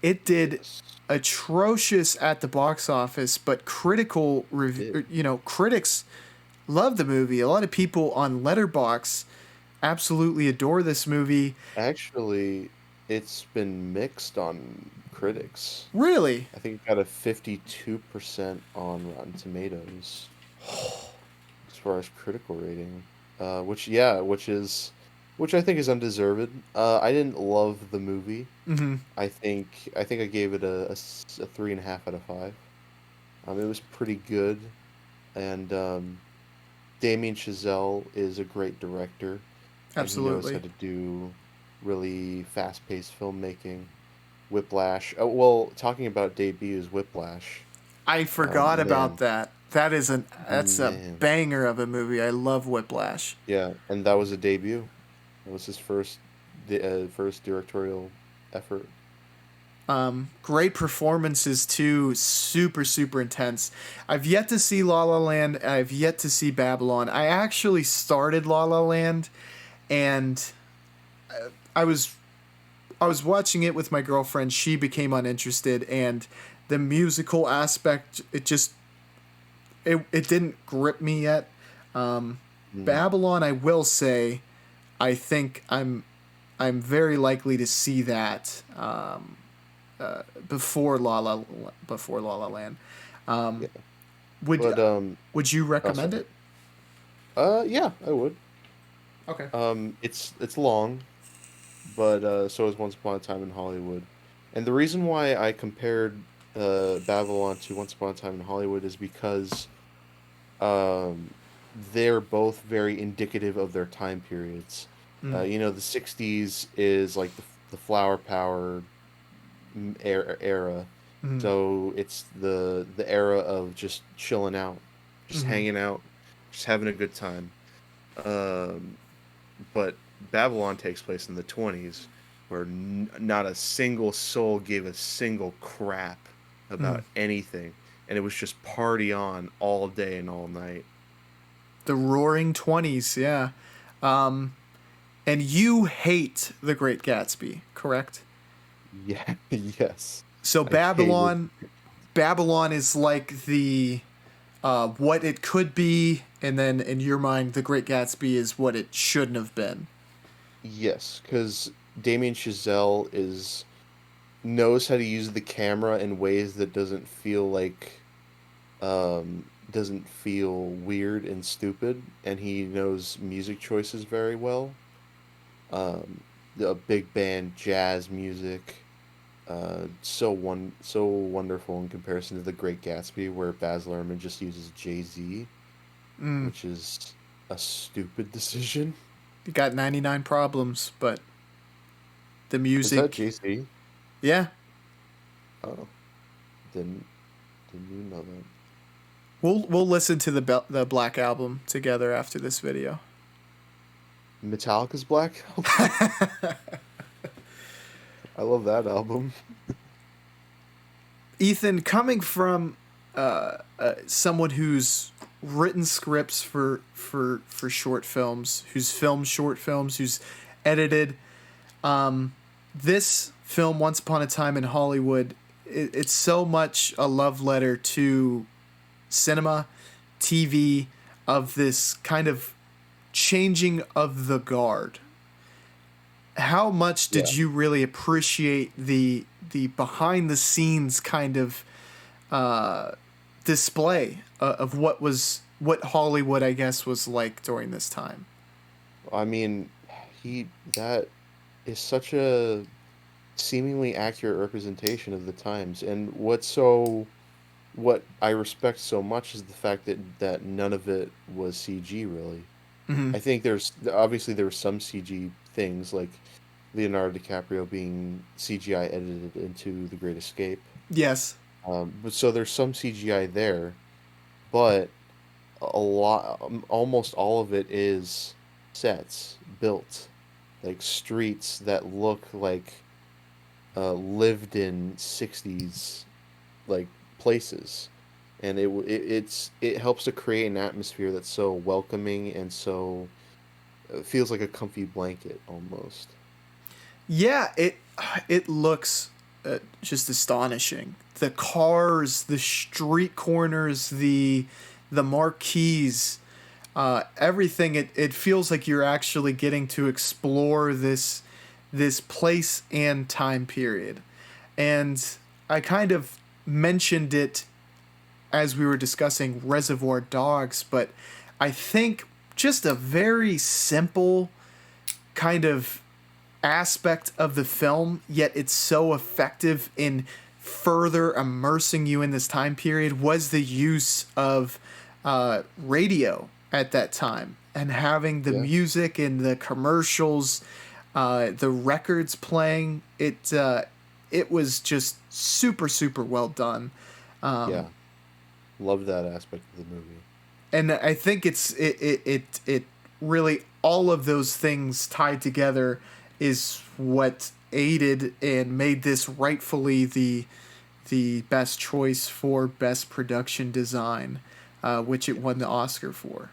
It did Yes. atrocious at the box office, but critical It, review, you know, critics love the movie. A lot of people on Letterboxd absolutely adore this movie. actually, it's been mixed on critics. Really? I think it got a 52% on Rotten Tomatoes as far as critical rating. Which I think is undeserved. I didn't love the movie. Mm-hmm. I think I gave it a 3.5 out of 5. It was pretty good, and Damien Chazelle is a great director, and he knows how Absolutely. to do really fast-paced filmmaking. Whiplash. Oh, well, talking about debuts, Whiplash. I forgot about Man, that. That's a man, banger of a movie. I love Whiplash. yeah, and that was a debut. It was his first directorial effort. Great performances too. Super, super intense. I've yet to see La La Land. I've yet to see Babylon. I actually started La La Land, and I was I was watching it with my girlfriend. She became uninterested, and the musical aspect, it didn't grip me yet. Mm. Babylon, I will say, I think I'm very likely to see that before La La Land. Yeah. Would But would you oh, recommend sorry. it? Yeah, I would. Okay. It's long, but so is Once Upon a Time in Hollywood. And the reason why I compared Babylon to Once Upon a Time in Hollywood is because um, they're both very indicative of their time periods. Mm. The '60s is like the flower power era, Mm. so it's the era of just chilling out, just Mm. hanging out, just having a good time. Um, but Babylon takes place in the '20s, where not a single soul gave a single crap Mm. about anything, and it was just party on all day and all night. The Roaring Twenties, yeah. Um, and you hate The Great Gatsby, correct? Yeah, yes, So I hated. Babylon is like the what it could be, and then in your mind, The Great Gatsby is what it shouldn't have been. Yes, because Damien Chazelle is knows how to use the camera in ways that doesn't feel weird and stupid, and he knows music choices very well. Um, a big band jazz music, so wonderful in comparison to The Great Gatsby, where Baz Luhrmann just uses Jay-Z, Mm. which is a stupid decision. You got 99 problems, but the Is that music, Jay-Z? yeah. Oh, didn't didn't you know that? We'll listen to the Black Album together after this video. Metallica's Black Album. I love that album. Ethan, coming from someone who's written scripts for short films, who's filmed short films, who's edited this film, Once Upon a Time in Hollywood, it's so much a love letter to cinema, TV, of this kind of changing of the guard. How much Yeah. did you really appreciate the behind the scenes kind of display of what Hollywood, I guess, was like during this time? I mean, he that is such a seemingly accurate representation of the times. And what I respect so much is the fact that none of it was CG really. Mm-hmm. I think there were some CG things like Leonardo DiCaprio being CGI edited into The Great Escape. Yes. But so there's some CGI there, but almost all of it is sets built, like streets that look like lived in '60s like places, and it helps to create an atmosphere that's so welcoming and so feels like a comfy blanket almost. Yeah, it looks just astonishing. The cars, the street corners, the marquees, everything. It feels like you're actually getting to explore this place and time period. And I kind of mentioned it as we were discussing Reservoir Dogs, but I think just a very simple kind of aspect of the film, yet it's so effective in further immersing you in this time period, was the use of radio at that time and having the Yeah, music and the commercials, the records playing. It was just super super well done. yeah, love that aspect of the movie. And I think it really, all of those things tied together is what aided and made this rightfully the best choice for best production design, which it won the Oscar for.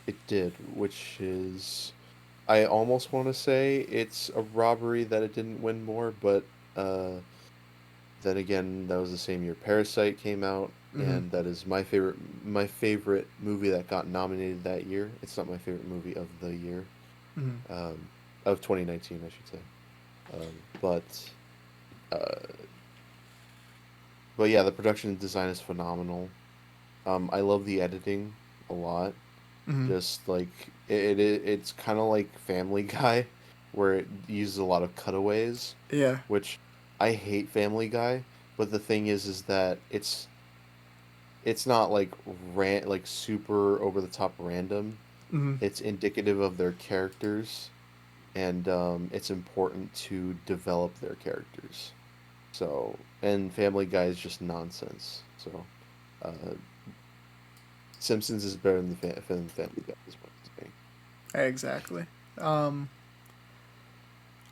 It did, which is, I almost want to say it's a robbery that it didn't win more, but uh, then again, that was the same year Parasite came out, Mm-hmm. and that is my favorite movie that got nominated that year. It's not my favorite movie of the year, Mm-hmm. um, of 2019, I should say. But uh, but yeah, the production design is phenomenal. I love the editing a lot. Mm-hmm. Just like it's kind of like Family Guy, where it uses a lot of cutaways, Yeah. which I hate Family Guy. But the thing is that it's not like like super over the top random. Mm-hmm. It's indicative of their characters, and it's important to develop their characters. So, and Family Guy is just nonsense. So, uh, Simpsons is better than Family Guy, is what I'm saying. Exactly. Um,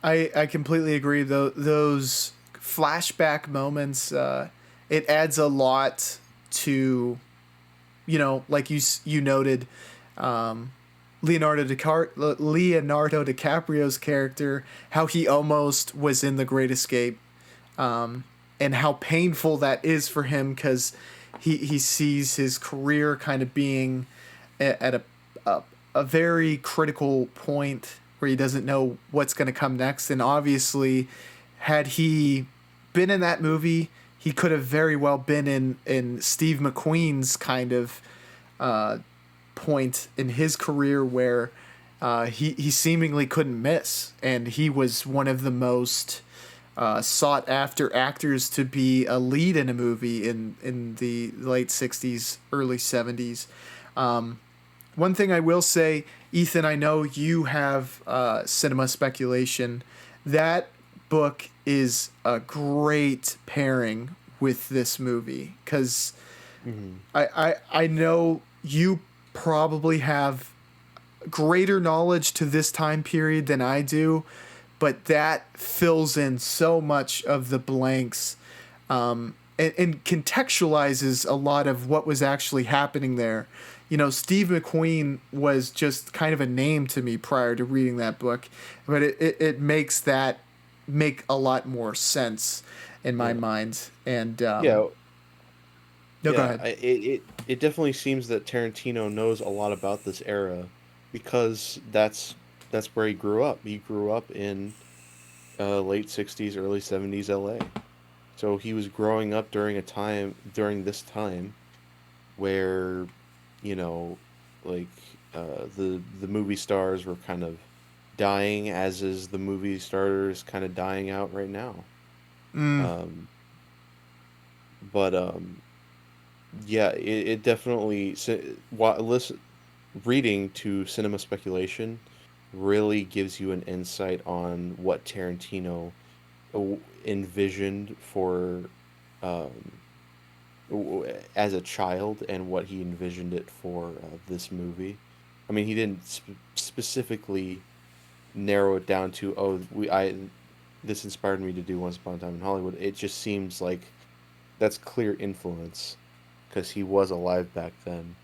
I completely agree. Though those flashback moments, it adds a lot to, like you noted, um, Leonardo DiCaprio's character, how he almost was in The Great Escape, and how painful that is for him because he sees his career kind of being at a, a very critical point where he doesn't know what's going to come next. And obviously, had he been in that movie, he could have very well been in Steve McQueen's kind of uh, point in his career where he seemingly couldn't miss, and he was one of the most sought after actors to be a lead in a movie in the late '60s, early '70s. One thing I will say, Ethan, I know you have Cinema Speculation. That book is a great pairing with this movie because Mm-hmm. I know you probably have greater knowledge to this time period than I do, but that fills in so much of the blanks, and contextualizes a lot of what was actually happening there. Steve McQueen was just kind of a name to me prior to reading that book, but it makes that make a lot more sense in my Yeah. mind. And Yeah, no, go yeah. ahead. It definitely seems that Tarantino knows a lot about this era because that's where he grew up. He grew up in late '60s, early '70s LA. So he was growing up during this time where, you know, like the movie stars were kind of dying, as is the movie stars kind of dying out right now. Mm, Um, but yeah, it definitely listen, reading to Cinema Speculation really gives you an insight on what Tarantino envisioned for um, as a child and what he envisioned it for this movie. I mean, he didn't specifically narrow it down to, oh, this inspired me to do Once Upon a Time in Hollywood. It just seems like that's clear influence because he was alive back then,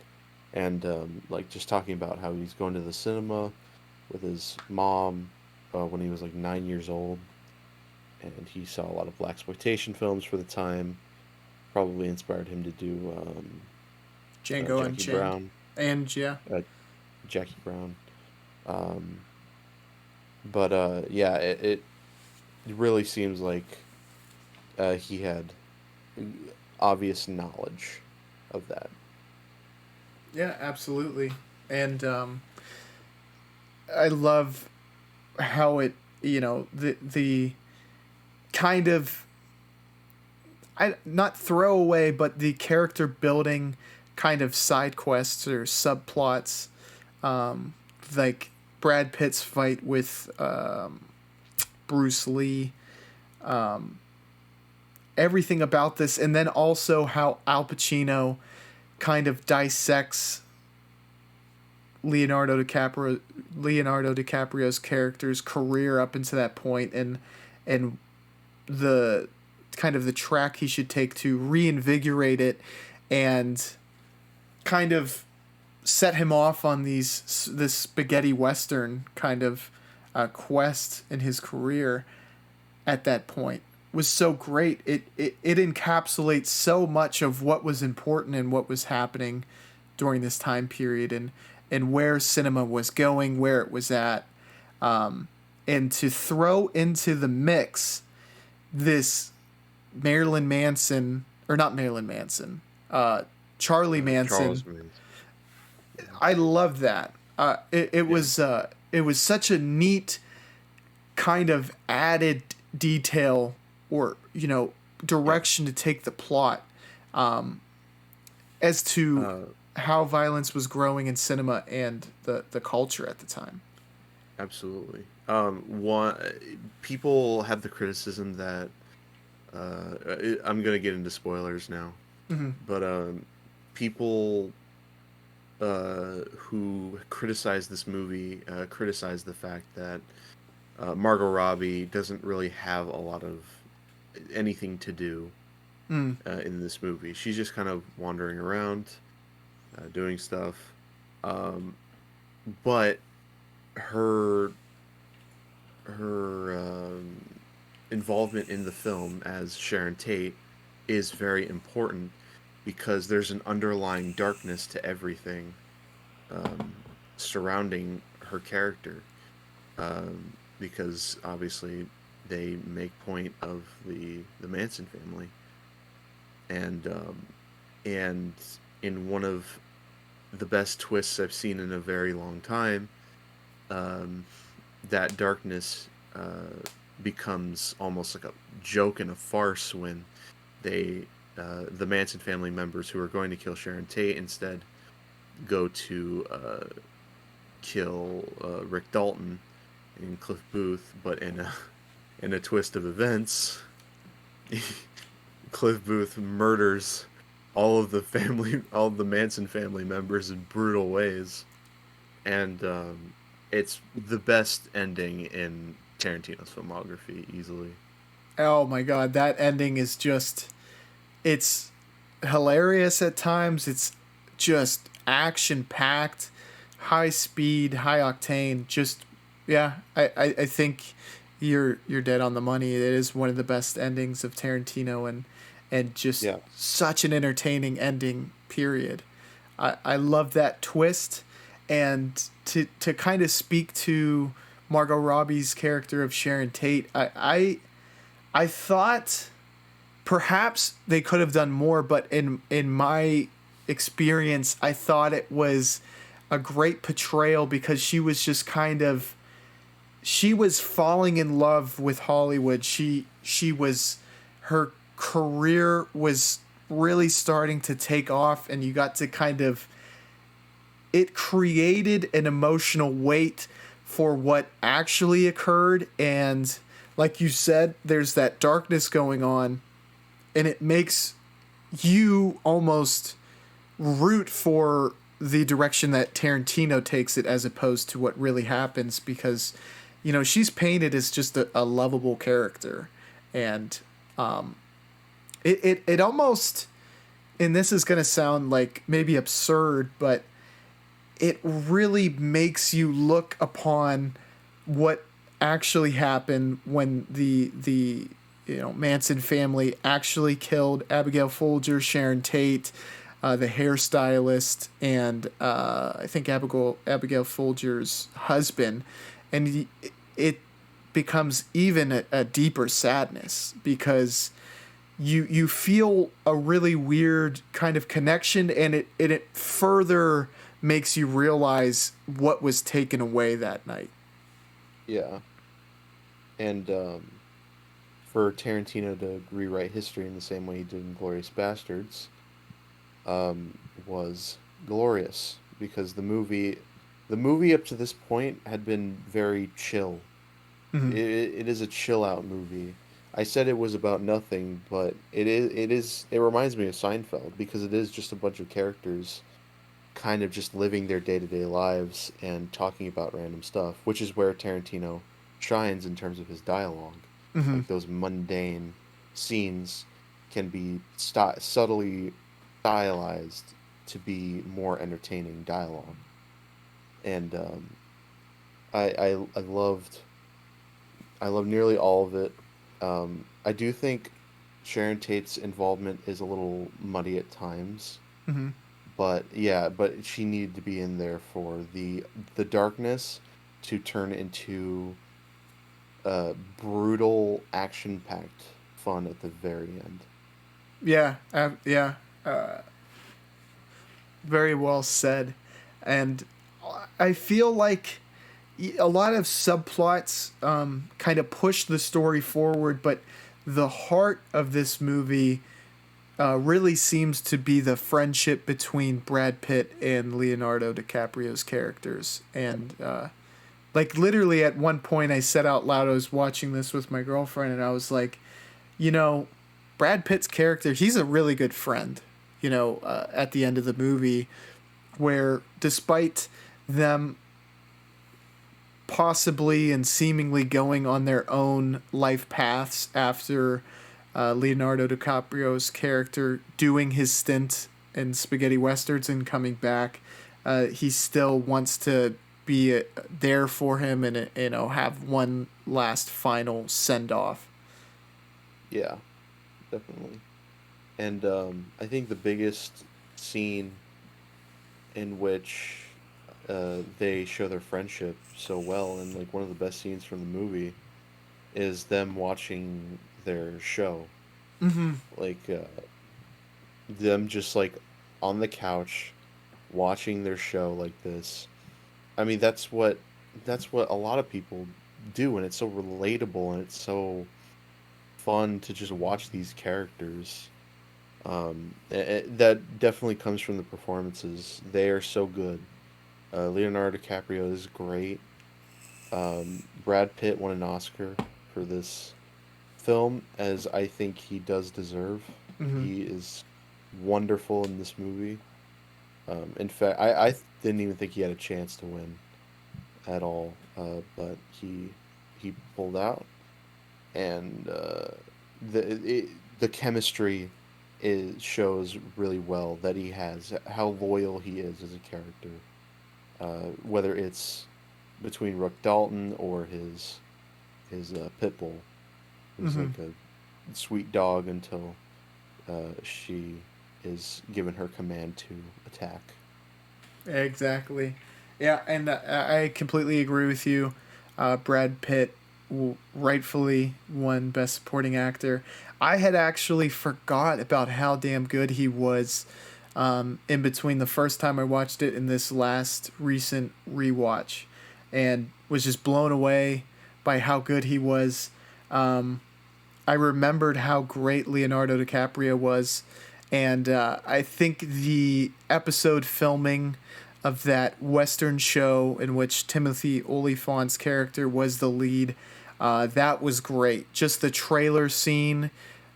and like just talking about how he's going to the cinema with his mom when he was like 9 years old, and he saw a lot of black exploitation films for the time. Probably inspired him to do Django Jackie Unchained, Brown, and yeah, uh, Jackie Brown. Um, but yeah, it really seems like he had obvious knowledge of that. yeah, absolutely. And I love how it, the kind of, I not throwaway, but the character building kind of side quests or subplots, like Brad Pitt's fight with Bruce Lee, everything about this, and then also how Al Pacino kind of dissects Leonardo DiCaprio's character's career up into that point, and and the kind of the track he should take to reinvigorate it and kind of set him off on this spaghetti western kind of quest in his career at that point was so great. It encapsulates so much of what was important and what was happening during this time period, and where cinema was going, where it was at, and to throw into the mix this Marilyn Manson, or not Marilyn Manson, Charlie Manson. I loved that. It was such a neat kind of added detail, or direction to take the plot, as to how violence was growing in cinema and the culture at the time. Absolutely. People have the criticism that I'm gonna get into spoilers now, Mm-hmm. but people who criticize this movie criticize the fact that Margot Robbie doesn't really have a lot of anything to do in this movie. She's just kind of wandering around, doing stuff, but her involvement in the film as Sharon Tate is very important because there's an underlying darkness to everything surrounding her character. Because obviously they make point of the Manson family, and in one of the best twists I've seen in a very long time, that darkness becomes almost like a joke and a farce when the Manson family members who are going to kill Sharon Tate instead go to kill Rick Dalton and Cliff Booth, but in a twist of events, Cliff Booth murders all of the Manson family members in brutal ways, and it's the best ending in Tarantino's filmography, easily. Oh my god, that ending is it's hilarious at times. It's just action packed, high speed, high octane. Just yeah, I think you're dead on the money. It is one of the best endings of Tarantino, and just such an entertaining ending. Period. I love that twist, and to kind of speak to Margot Robbie's character of Sharon Tate, I thought perhaps they could have done more, but in my experience, I thought it was a great portrayal because she was just kind of, she was falling in love with Hollywood. She was, her career was really starting to take off, and you got to kind of, it created an emotional weight for what actually occurred. And like you said, there's that darkness going on, and it makes you almost root for the direction that Tarantino takes it as opposed to what really happens, because she's painted as just a lovable character. And it almost, and this is going to sound like maybe absurd, but it really makes you look upon what actually happened when the Manson family actually killed Abigail Folger, Sharon Tate, the hairstylist, and I think Abigail Folger's husband, and it becomes even a deeper sadness because you feel a really weird kind of connection, and it further makes you realize what was taken away that night. Yeah. And for Tarantino to rewrite history in the same way he did in Glorious Bastards was glorious, because the movie up to this point had been very chill. Mm-hmm. It is a chill out movie. I said it was about nothing, but it reminds me of Seinfeld, because it is just a bunch of characters kind of just living their day-to-day lives and talking about random stuff, which is where Tarantino shines in terms of his dialogue. Mm-hmm. Like those mundane scenes can be subtly stylized to be more entertaining dialogue. And I loved nearly all of it. I do think Sharon Tate's involvement is a little muddy at times, Mm-hmm. but yeah, but she needed to be in there for the darkness to turn into brutal, action-packed fun at the very end. Yeah. Yeah. Uh, very well said. And I feel like a lot of subplots kind of push the story forward, but the heart of this movie really seems to be the friendship between Brad Pitt and Leonardo DiCaprio's characters. And like literally at one point, I said out loud, I was watching this with my girlfriend, and I was like, you know, Brad Pitt's character, he's a really good friend. At the end of the movie, where despite them possibly and seemingly going on their own life paths after Leonardo DiCaprio's character doing his stint in spaghetti westerns and coming back, he still wants to be there for him and have one last final send off. Yeah, definitely. And I think the biggest scene in which they show their friendship so well, and like one of the best scenes from the movie, is them watching their show. Mm-hmm. Like them just like on the couch watching their show like this. I mean, that's what a lot of people do, and it's so relatable, and it's so fun to just watch these characters. That definitely comes from the performances. They are so good. Leonardo DiCaprio is great. Brad Pitt won an Oscar for this film, as I think he does deserve. Mm-hmm. He is wonderful in this movie. In fact, I didn't even think he had a chance to win at all, but he pulled out, and the chemistry shows really well that he has how loyal he is as a character, whether it's between Rook Dalton or his pit bull, who's Mm-hmm. like a sweet dog until she is given her command to attack. Exactly. Yeah, and I completely agree with you. Brad Pitt rightfully won Best Supporting Actor. I had actually forgot about how damn good he was in between the first time I watched it and this last recent rewatch, and was just blown away by how good he was. I remembered how great Leonardo DiCaprio was, and I think the episode filming of that Western show in which Timothy Olyphant's character was the lead, that was great. Just the trailer scene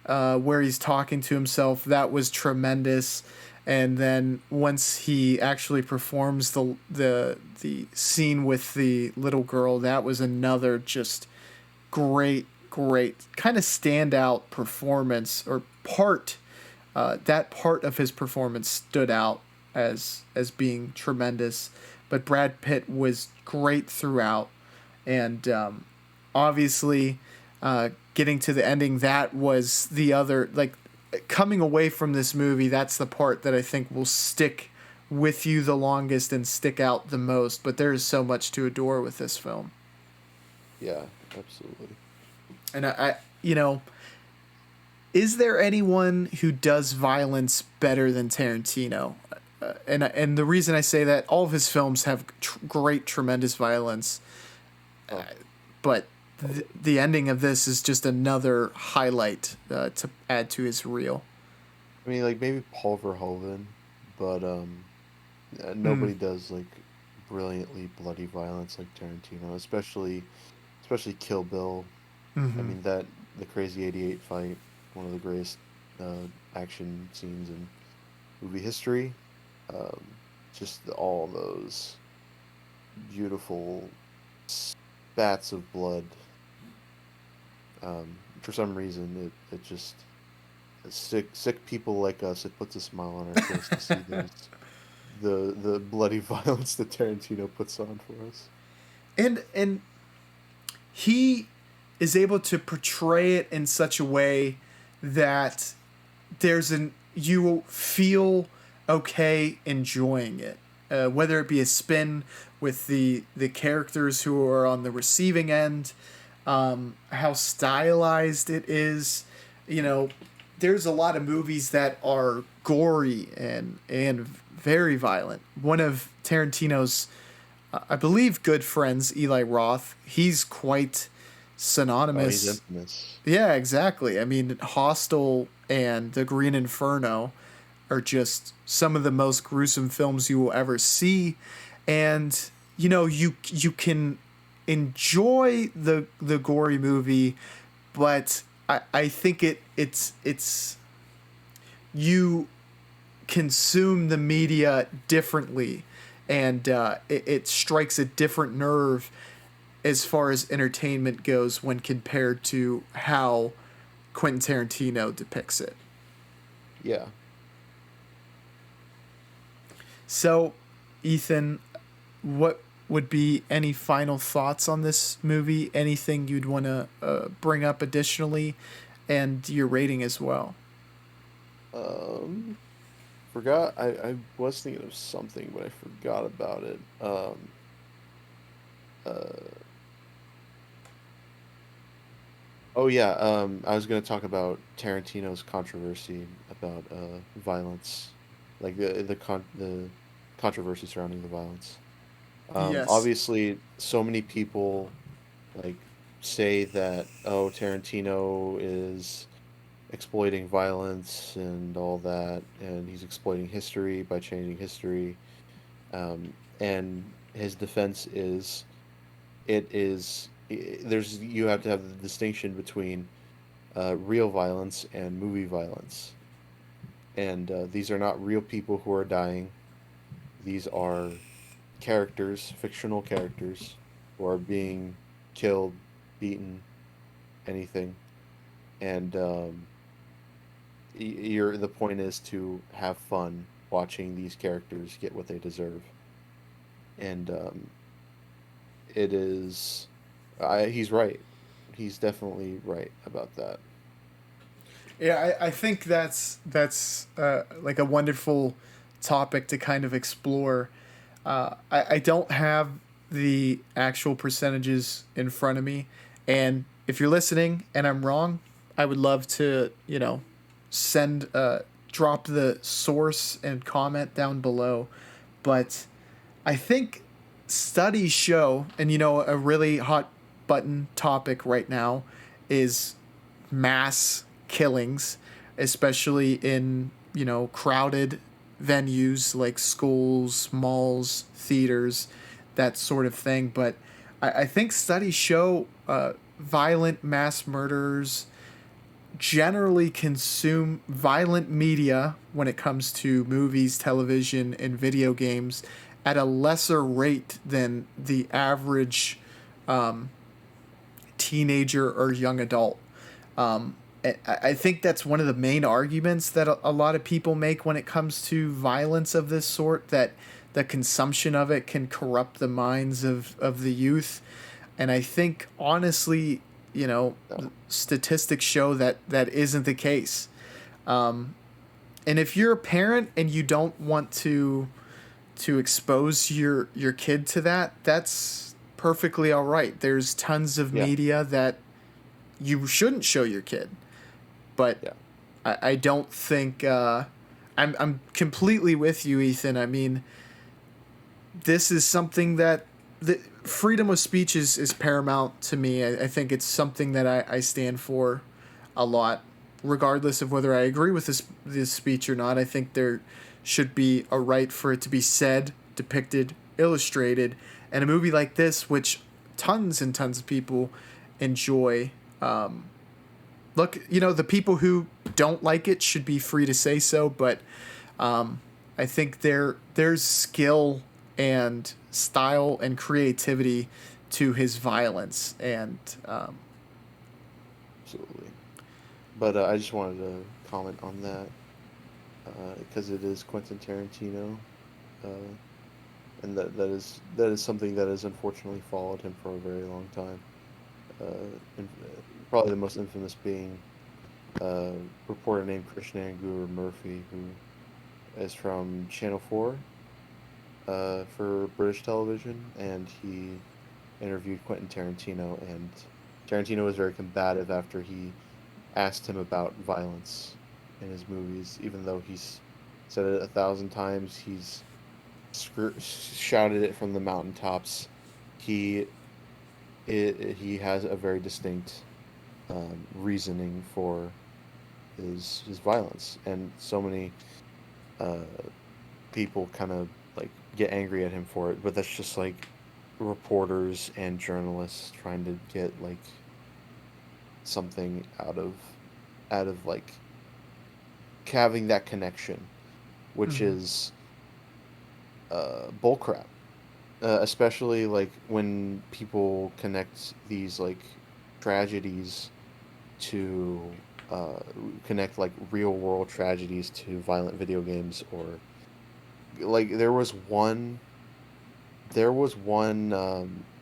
where he's talking to himself, that was tremendous. And then once he actually performs the scene with the little girl, that was another just great kind of standout performance or part. That part of his performance stood out as being tremendous, but Brad Pitt was great throughout, and obviously, getting to the ending, that was the other, like, coming away from this movie. That's the part that I think will stick with you the longest and stick out the most. But there is so much to adore with this film, Yeah, absolutely. and is there anyone who does violence better than Tarantino? And the reason I say that, all of his films have great, tremendous violence, Oh, but oh, the ending of this is just another highlight to add to his reel. I mean, like maybe Paul Verhoeven, but Mm. nobody does like brilliantly bloody violence like Tarantino, especially Kill Bill. I Mm-hmm. mean that the Crazy '88 fight, one of the greatest action scenes in movie history. Um, just all those beautiful spats of blood. For some reason, it just sick people like us. It puts a smile on our face to see the bloody violence that Tarantino puts on for us. And he is able to portray it in such a way that you will feel okay enjoying it, whether it be a spin with the characters who are on the receiving end, how stylized it is. You know, there's a lot of movies that are gory and very violent. One of Tarantino's, I believe, good friends, Eli Roth, he's quite Oh, he's synonymous. infamous. Yeah, exactly. I mean, Hostel and The Green Inferno are just some of the most gruesome films you will ever see, and you can enjoy the gory movie, but I think it's you consume the media differently, and it strikes a different nerve as far as entertainment goes when compared to how Quentin Tarantino depicts it. Yeah. So, Ethan, what would be any final thoughts on this movie? Anything you'd want to bring up additionally, and your rating as well? Um, Forgot. I was thinking of something, but I forgot about it. Uh, oh yeah. I was gonna talk about Tarantino's controversy about violence, like the controversy surrounding the violence. Yes. Obviously, so many people like say that, oh, Tarantino is exploiting violence and all that, and he's exploiting history by changing history. And his defense is, there's, you have to have the distinction between real violence and movie violence, and these are not real people who are dying. These are characters, fictional characters, who are being killed, beaten, anything, and the point is to have fun watching these characters get what they deserve, and it is, he's right. He's definitely right about that. Yeah, I think that's like a wonderful topic to kind of explore. I don't have the actual percentages in front of me, and if you're listening and I'm wrong, I would love to send drop the source and comment down below. But I think studies show, and a really hot button topic right now is mass killings, especially in crowded venues like schools, malls, theaters, that sort of thing. But I think studies show violent mass murderers generally consume violent media when it comes to movies, television, and video games at a lesser rate than the average teenager or young adult. I think that's one of the main arguments that a lot of people make when it comes to violence of this sort, that the consumption of it can corrupt the minds of the youth. And I think, honestly, No. statistics show that that isn't the case. And if you're a parent and you don't want to expose your kid to that, that's perfectly all right. There's tons of Yeah. media that you shouldn't show your kid, but Yeah. I don't think I'm completely with you, Ethan. I mean, this is something that the freedom of speech is paramount to me. I think it's something that I stand for a lot, regardless of whether I agree with this speech or not. I think there should be a right for it to be said, depicted, illustrated, and a movie like this, which tons and tons of people enjoy. Look, the people who don't like it should be free to say so, but I think there's skill and style and creativity to his violence, and absolutely. But I just wanted to comment on that because it is Quentin Tarantino, uh, and that is something that has unfortunately followed him for a very long time. And probably the most infamous being a reporter named Krishnan Guru Murphy, who is from Channel 4 for British television, and he interviewed Quentin Tarantino, and Tarantino was very combative after he asked him about violence in his movies, even though he's said it 1,000 times, he's shouted it from the mountaintops. He he has a very distinct reasoning for his violence, and so many uh, people kind of like get angry at him for it. But that's just like reporters and journalists trying to get like something out of like having that connection, which Mm-hmm. is bullcrap. Especially like when people connect these like tragedies to uh, connect like real world tragedies to violent video games, or like there was one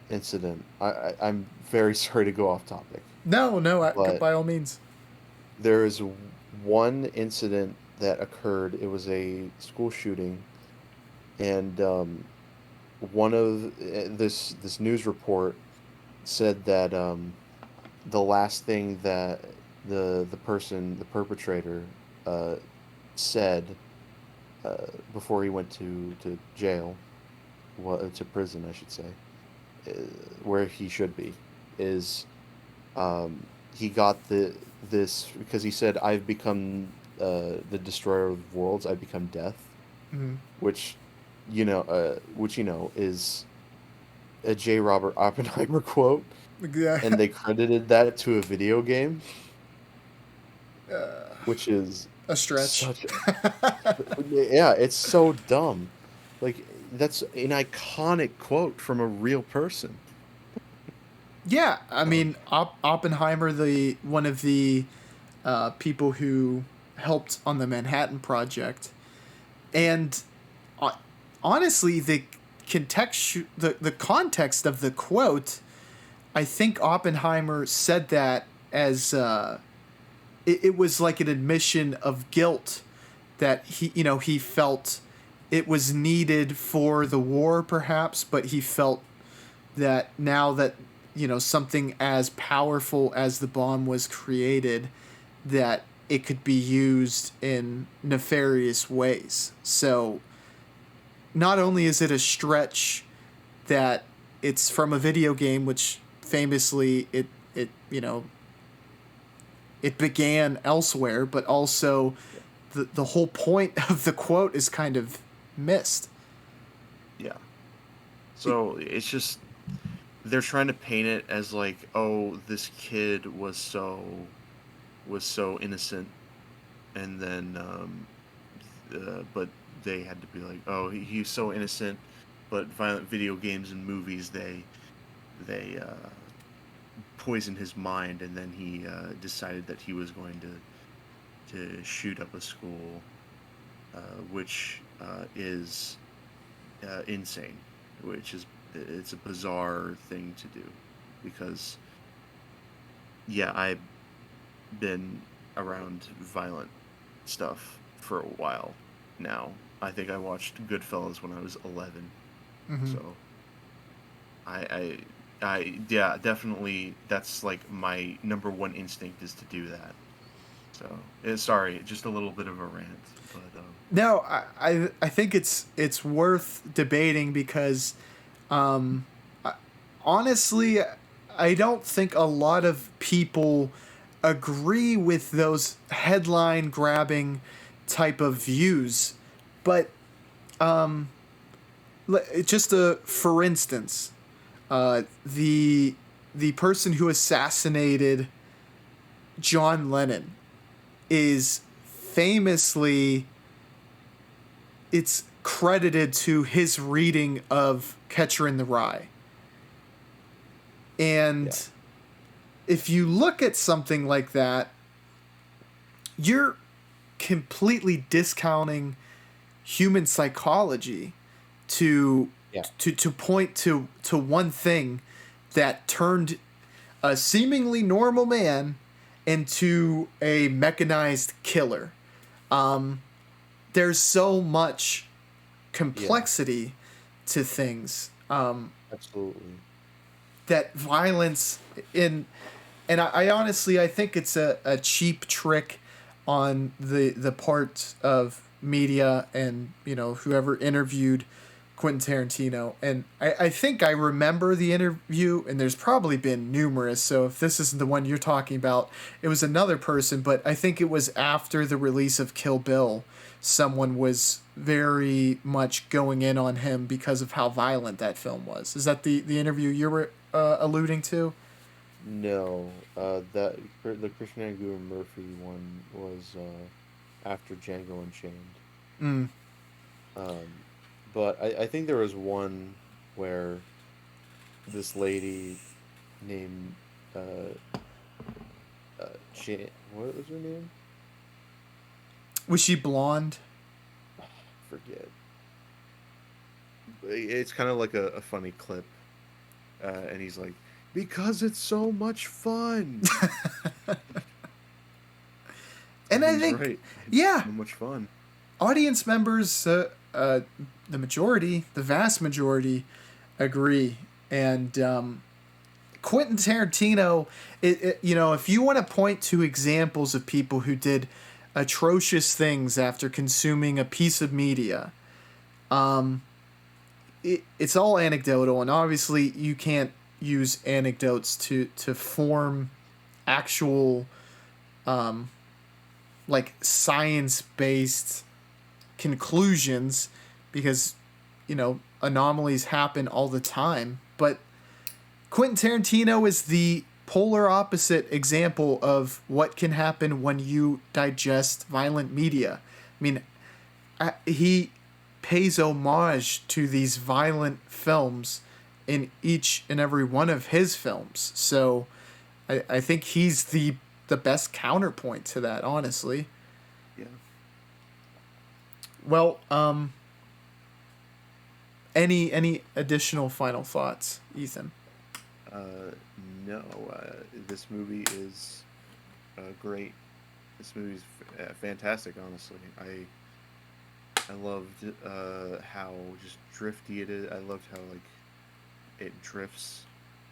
incident. I'm very sorry to go off topic, No, no, but by all means. there is one incident that occurred. It was a school shooting, and one of this news report said that the last thing that the perpetrator uh, said uh, before he went to jail, well, to prison, I should say, uh, where he should be, is um, he got this because he said, "I've become the destroyer of worlds. I've become death," Mm-hmm. which is a J. Robert Oppenheimer quote, Yeah. and they credited that to a video game, which is A stretch. such yeah, it's so dumb. Like that's an iconic quote from a real person. Yeah, I So mean Oppenheimer, the one of the people who helped on the Manhattan Project, and uh, honestly, the context of the quote, I think Oppenheimer said that as it was like an admission of guilt that he felt it was needed for the war, perhaps, but he felt that now that something as powerful as the bomb was created, that it could be used in nefarious ways. So not only is it a stretch that it's from a video game, which famously it began elsewhere, but also the whole point of the quote is kind of missed. yeah. So it's just they're trying to paint it as like, oh, this kid was so innocent, and then but they had to be like, oh, he's so innocent, but violent video games and movies they poisoned his mind, and then he decided that he was going to shoot up a school, which is insane, which is it's a bizarre thing to do, because yeah, I've been around violent stuff for a while now. I think I watched Goodfellas when I was 11, Mm-hmm. so yeah, definitely that's like my number one instinct is to do that. So sorry, just a little bit of a rant, but No, I think it's worth debating because um, I- honestly, I don't think a lot of people agree with those headline grabbing type of views. But just for instance, the person who assassinated John Lennon is famously, it's credited to his reading of Catcher in the Rye. yeah, And if you look at something like that, you're completely discounting human psychology to Yeah. to point to one thing that turned a seemingly normal man into a mechanized killer. There's so much Yeah. complexity to things, Absolutely. that violence in and I honestly I think it's a cheap trick on the part of media and whoever interviewed Quentin Tarantino. And I think I remember the interview, and there's probably been numerous, so if this isn't the one you're talking about, it was another person, but I think it was after the release of Kill Bill. Someone was very much going in on him because of how violent that film was. Is that the interview you were alluding to? No, that the Christian Aguirre Murphy one was after Django Unchained. Mm. Um, but I think there was one where this lady named uh, what was her name? Was she blonde? Forget. It's kind of like a funny clip, and he's like, "Because it's so much fun." And And I he's think, right. It's yeah, so much fun. audience members, the vast majority, agree. And Quentin Tarantino, if you want to point to examples of people who did atrocious things after consuming a piece of media, it's all anecdotal, and obviously you can't use anecdotes to form actual, like, science based conclusions, because anomalies happen all the time. But Quentin Tarantino is the polar opposite example of what can happen when you digest violent media. I mean, he pays homage to these violent films in each and every one of his films. So I think he's the best counterpoint to that, honestly. Yeah. Well, any additional final thoughts, Ethan? Uh, no. This movie is great. This movie's fantastic. Honestly, I loved how just drifty it is. I loved how like it drifts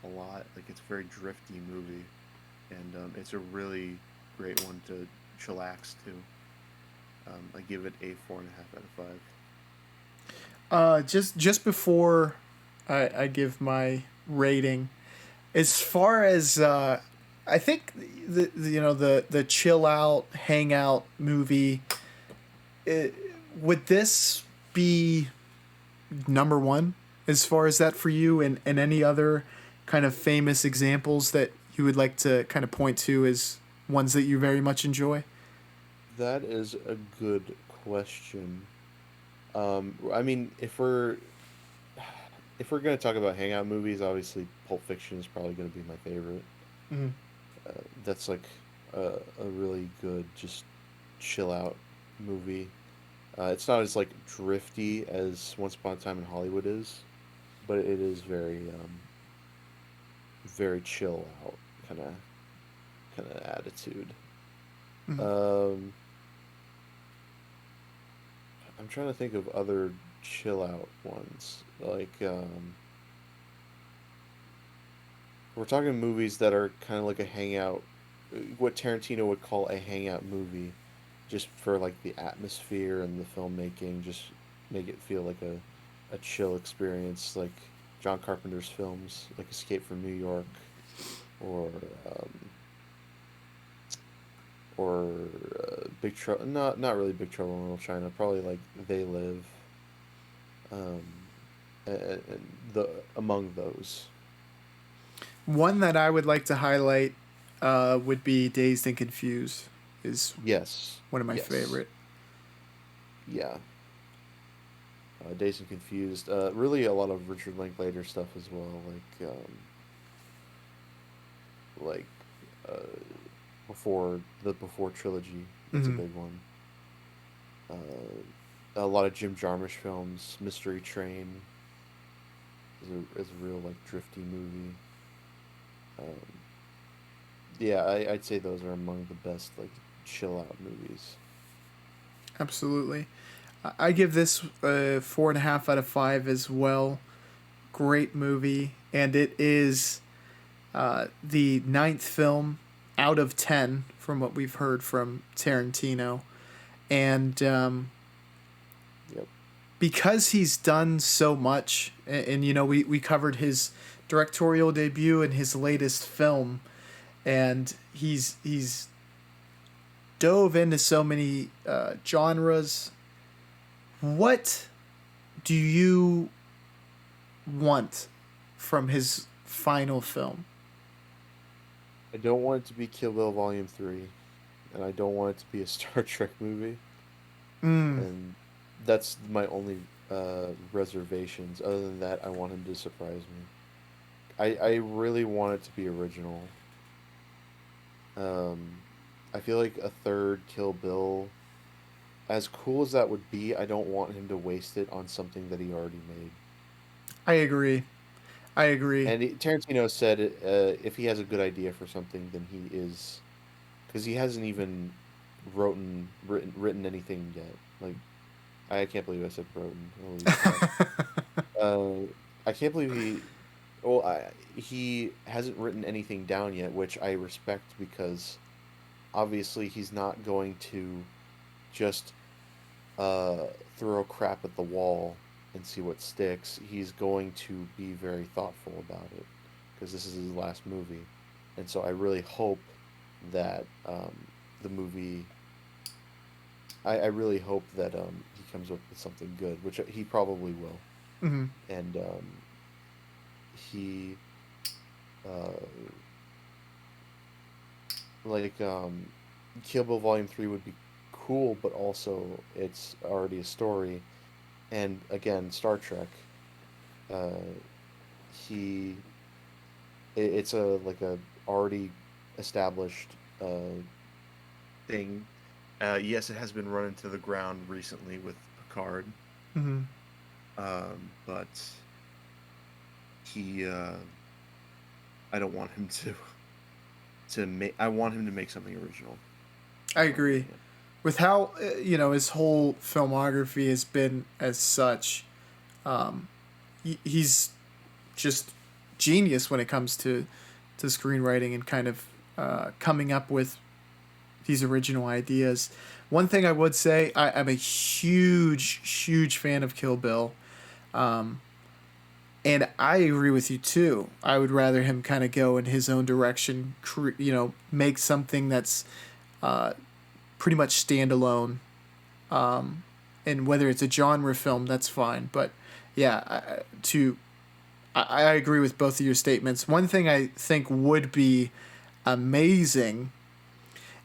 a lot. Like it's a very drifty movie, and it's a really great one to chillax to. I give it a 4.5 out of 5. Just before I give my rating, as far as I think the chill out hangout movie, it, would this be number one as far as that for you, and any other kind of famous examples that you would like to kind of point to as ones that you very much enjoy? That is a good question. I mean, if we're gonna talk about hangout movies, obviously Pulp Fiction is probably gonna be my favorite. Mm-hmm. That's like a really good, just chill out movie. It's not as like drifty as Once Upon a Time in Hollywood is, but it is very chill out kind of attitude. Mm-hmm. Um, I'm trying to think of other chill out ones. Like we're talking movies that are kind of like a hangout, what Tarantino would call a hangout movie, just for like the atmosphere and the filmmaking, just make it feel like a chill experience, like John Carpenter's films, like Escape from New York, or um, or Big Trouble. Not really Big Trouble in Little China. Probably like They Live. Um, and the among those. One that I would like to highlight would be Dazed and Confused. Is Yes. one of my Yes. favorite. Yeah. Dazed and Confused. Really, a lot of Richard Linklater stuff as well. Like before trilogy. That's a Hmm. big one. A lot of Jim Jarmusch films. Mystery Train is a real like drifty movie. Um, yeah, I'd say those are among the best like chill out movies. Absolutely. I give this a 4.5 out of 5 as well. Great movie, and it is the ninth film out of 10 from what we've heard from Tarantino. And Yep. because he's done so much, and you know, we covered his directorial debut and his latest film, and he's dove into so many genres. What do you want from his final film? I don't want it to be Kill Bill Volume 3, and I don't want it to be a Star Trek movie. Mm, And that's my only reservations. Other than that, I want him to surprise me. I really want it to be original. Um, I feel like a third Kill Bill, as cool as that would be, I don't want him to waste it on something that he already made. I agree. I agree. And Tarantino said if he has a good idea for something, then he is, because he hasn't even written anything yet. Like I can't believe I said written. Holy crap! Uh, I can't believe he hasn't written anything down yet, which I respect because obviously he's not going to just uh, throw crap at the wall and see what sticks. He's going to be very thoughtful about it because this is his last movie, and so I really hope that the movie. I really hope that he comes up with something good, which he probably will, Hmm. and he uh, like Kill Bill Volume 3 would be cool, but also it's already a story. And again, Star Trek, uh, he it's a like a already established uh, thing. Yes, it has been run into the ground recently with Picard, Hmm. but he I don't want him to make. I want him to make something original. I That's my agree. opinion. With how you know his whole filmography has been as such, um, he's just genius when it comes to screenwriting and kind of coming up with these original ideas. One thing I would say, I'm a huge fan of Kill Bill, um, and I agree with you too. I would rather him kind of go in his own direction, you know, make something that's uh, pretty much standalone. And whether it's a genre film, that's fine. But yeah, I agree with both of your statements. One thing I think would be amazing,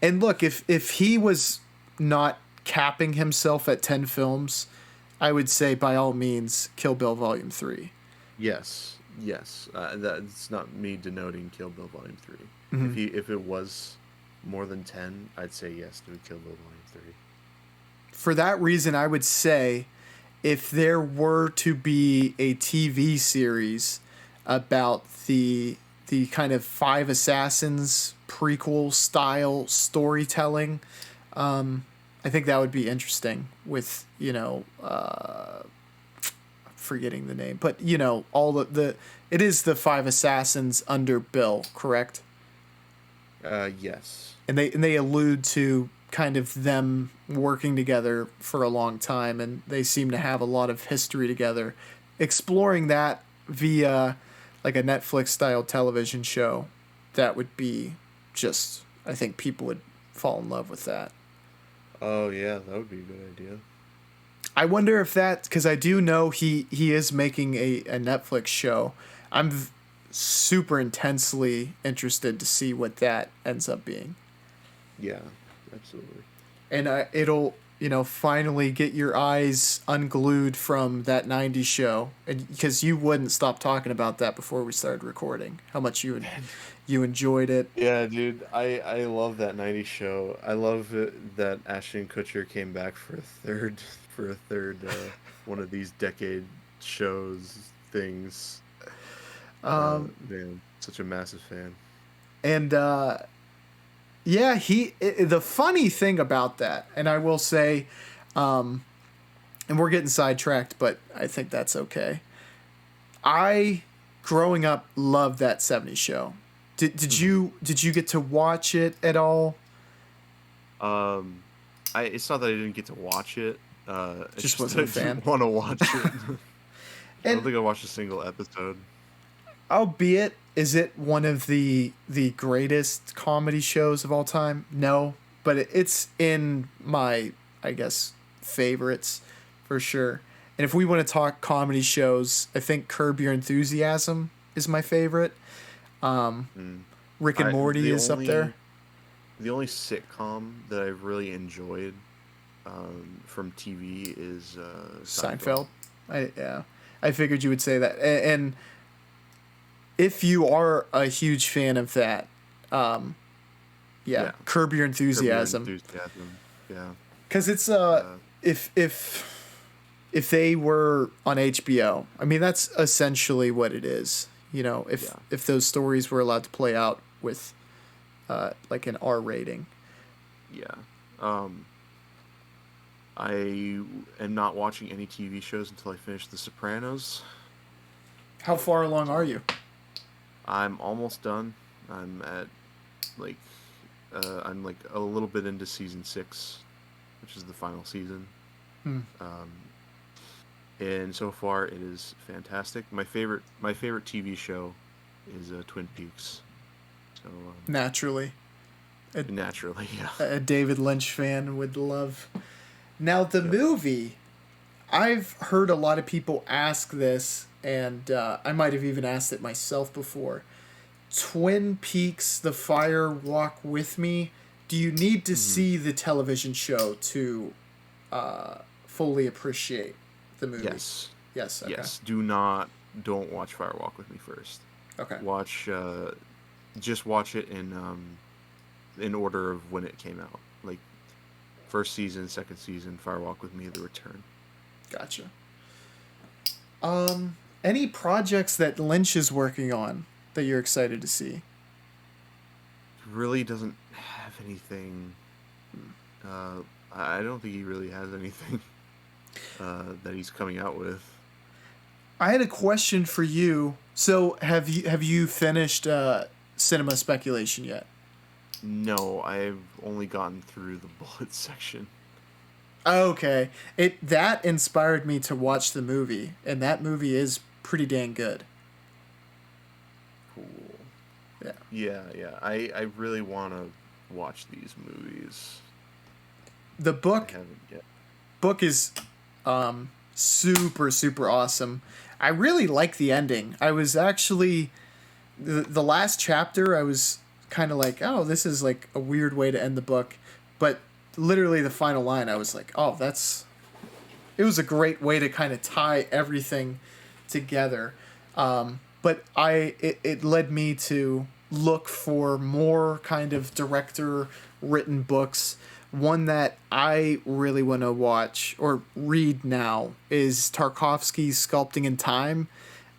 and look, if he was not capping himself at 10 films, I would say by all means, Kill Bill Volume 3. Yes, yes. That's not me denoting Kill Bill Volume 3. Mm-hmm. If it was more than 10, I'd say yes to Kill Bill Volume 3. For that reason, I would say if there were to be a TV series about the kind of Five Assassins prequel style storytelling, I think that would be interesting. With you know, forgetting the name, but you know, all the it is the Five Assassins under Bill, correct? Yes. And they allude to kind of them working together for a long time, and they seem to have a lot of history together. Exploring that via like a Netflix style television show, that would be just, I think people would fall in love with that. Oh yeah, that would be a good idea. I wonder if that, because I do know he is making a Netflix show. I'm super intensely interested to see what that ends up being. Yeah, absolutely. And it'll finally get your eyes unglued from that 90s show, and because you wouldn't stop talking about that before we started recording, how much you enjoyed it. Yeah, dude, I love that '90s show. I love that Ashton Kutcher came back for a third one of these decade shows things. Man, such a massive fan. And yeah, the funny thing about that, and I will say, and we're getting sidetracked, but I think that's okay. I, growing up, loved that '70s show. Did you get to watch it at all? It's not that I didn't get to watch it. Just wasn't a fan. Didn't want to watch it. I don't think I watched a single episode. Albeit, is it one of the greatest comedy shows of all time? No, but it's in my, I guess, favorites for sure. And if we want to talk comedy shows, I think Curb Your Enthusiasm is my favorite. Rick and Morty is up there. The only sitcom that I've really enjoyed from TV is Seinfeld. I figured you would say that. And if you are a huge fan of that, Curb Your Enthusiasm. Yeah. Because it's if they were on HBO, I mean that's essentially what it is. If those stories were allowed to play out with like an R rating. Yeah. I am not watching any TV shows until I finish The Sopranos. How far along are you? I'm almost done. I'm at I'm a little bit into season 6, which is the final season. And so far it is fantastic. My favorite TV show is Twin Peaks. So naturally, yeah. A David Lynch fan would love. Now the movie, I've heard a lot of people ask this, and I might have even asked it myself before. Twin Peaks: The Fire Walk with Me. Do you need to see the television show to fully appreciate the movie? Yes. Yes. Okay. Yes. Don't watch Fire Walk with Me first. Okay. Just watch it in order of when it came out. Like first season, second season, Fire Walk with Me, The Return. Gotcha. Any projects that Lynch is working on that you're excited to see? Really doesn't have anything. I don't think he really has anything that he's coming out with. I had a question for you. So have you finished Cinema Speculation yet? No, I've only gotten through the bullet section. Okay. That inspired me to watch the movie, and that movie is pretty dang good. Cool. Yeah. Yeah. I really want to watch these movies. The book I haven't yet. Book is super, super awesome. I really like the ending. I was actually the last chapter, I was kind of like, oh, this is like a weird way to end the book. But literally the final line, I was like, oh, it was a great way to kind of tie everything together. But it led me to look for more kind of director written books. One that I really want to watch or read now is Tarkovsky's Sculpting in Time.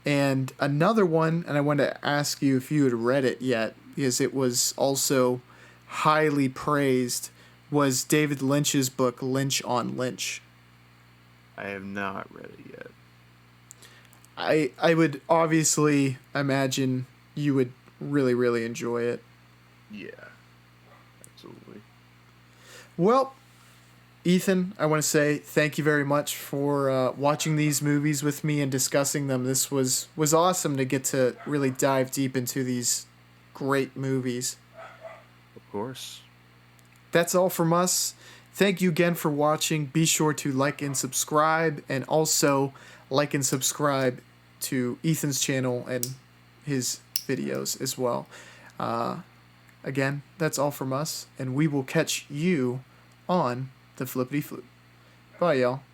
And another one, and I wanted to ask you if you had read it yet, because it was also highly praised, was David Lynch's book, Lynch on Lynch. I have not read it yet. I would obviously imagine you would really, really enjoy it. Yeah, absolutely. Well, Ethan, I want to say thank you very much for watching these movies with me and discussing them. This was awesome to get to really dive deep into these great movies. Of course. That's all from us. Thank you again for watching. Be sure to like and subscribe, and also like and subscribe to Ethan's channel and his videos as well. Again, that's all from us, and we will catch you on the Flippity Flip. Bye, y'all.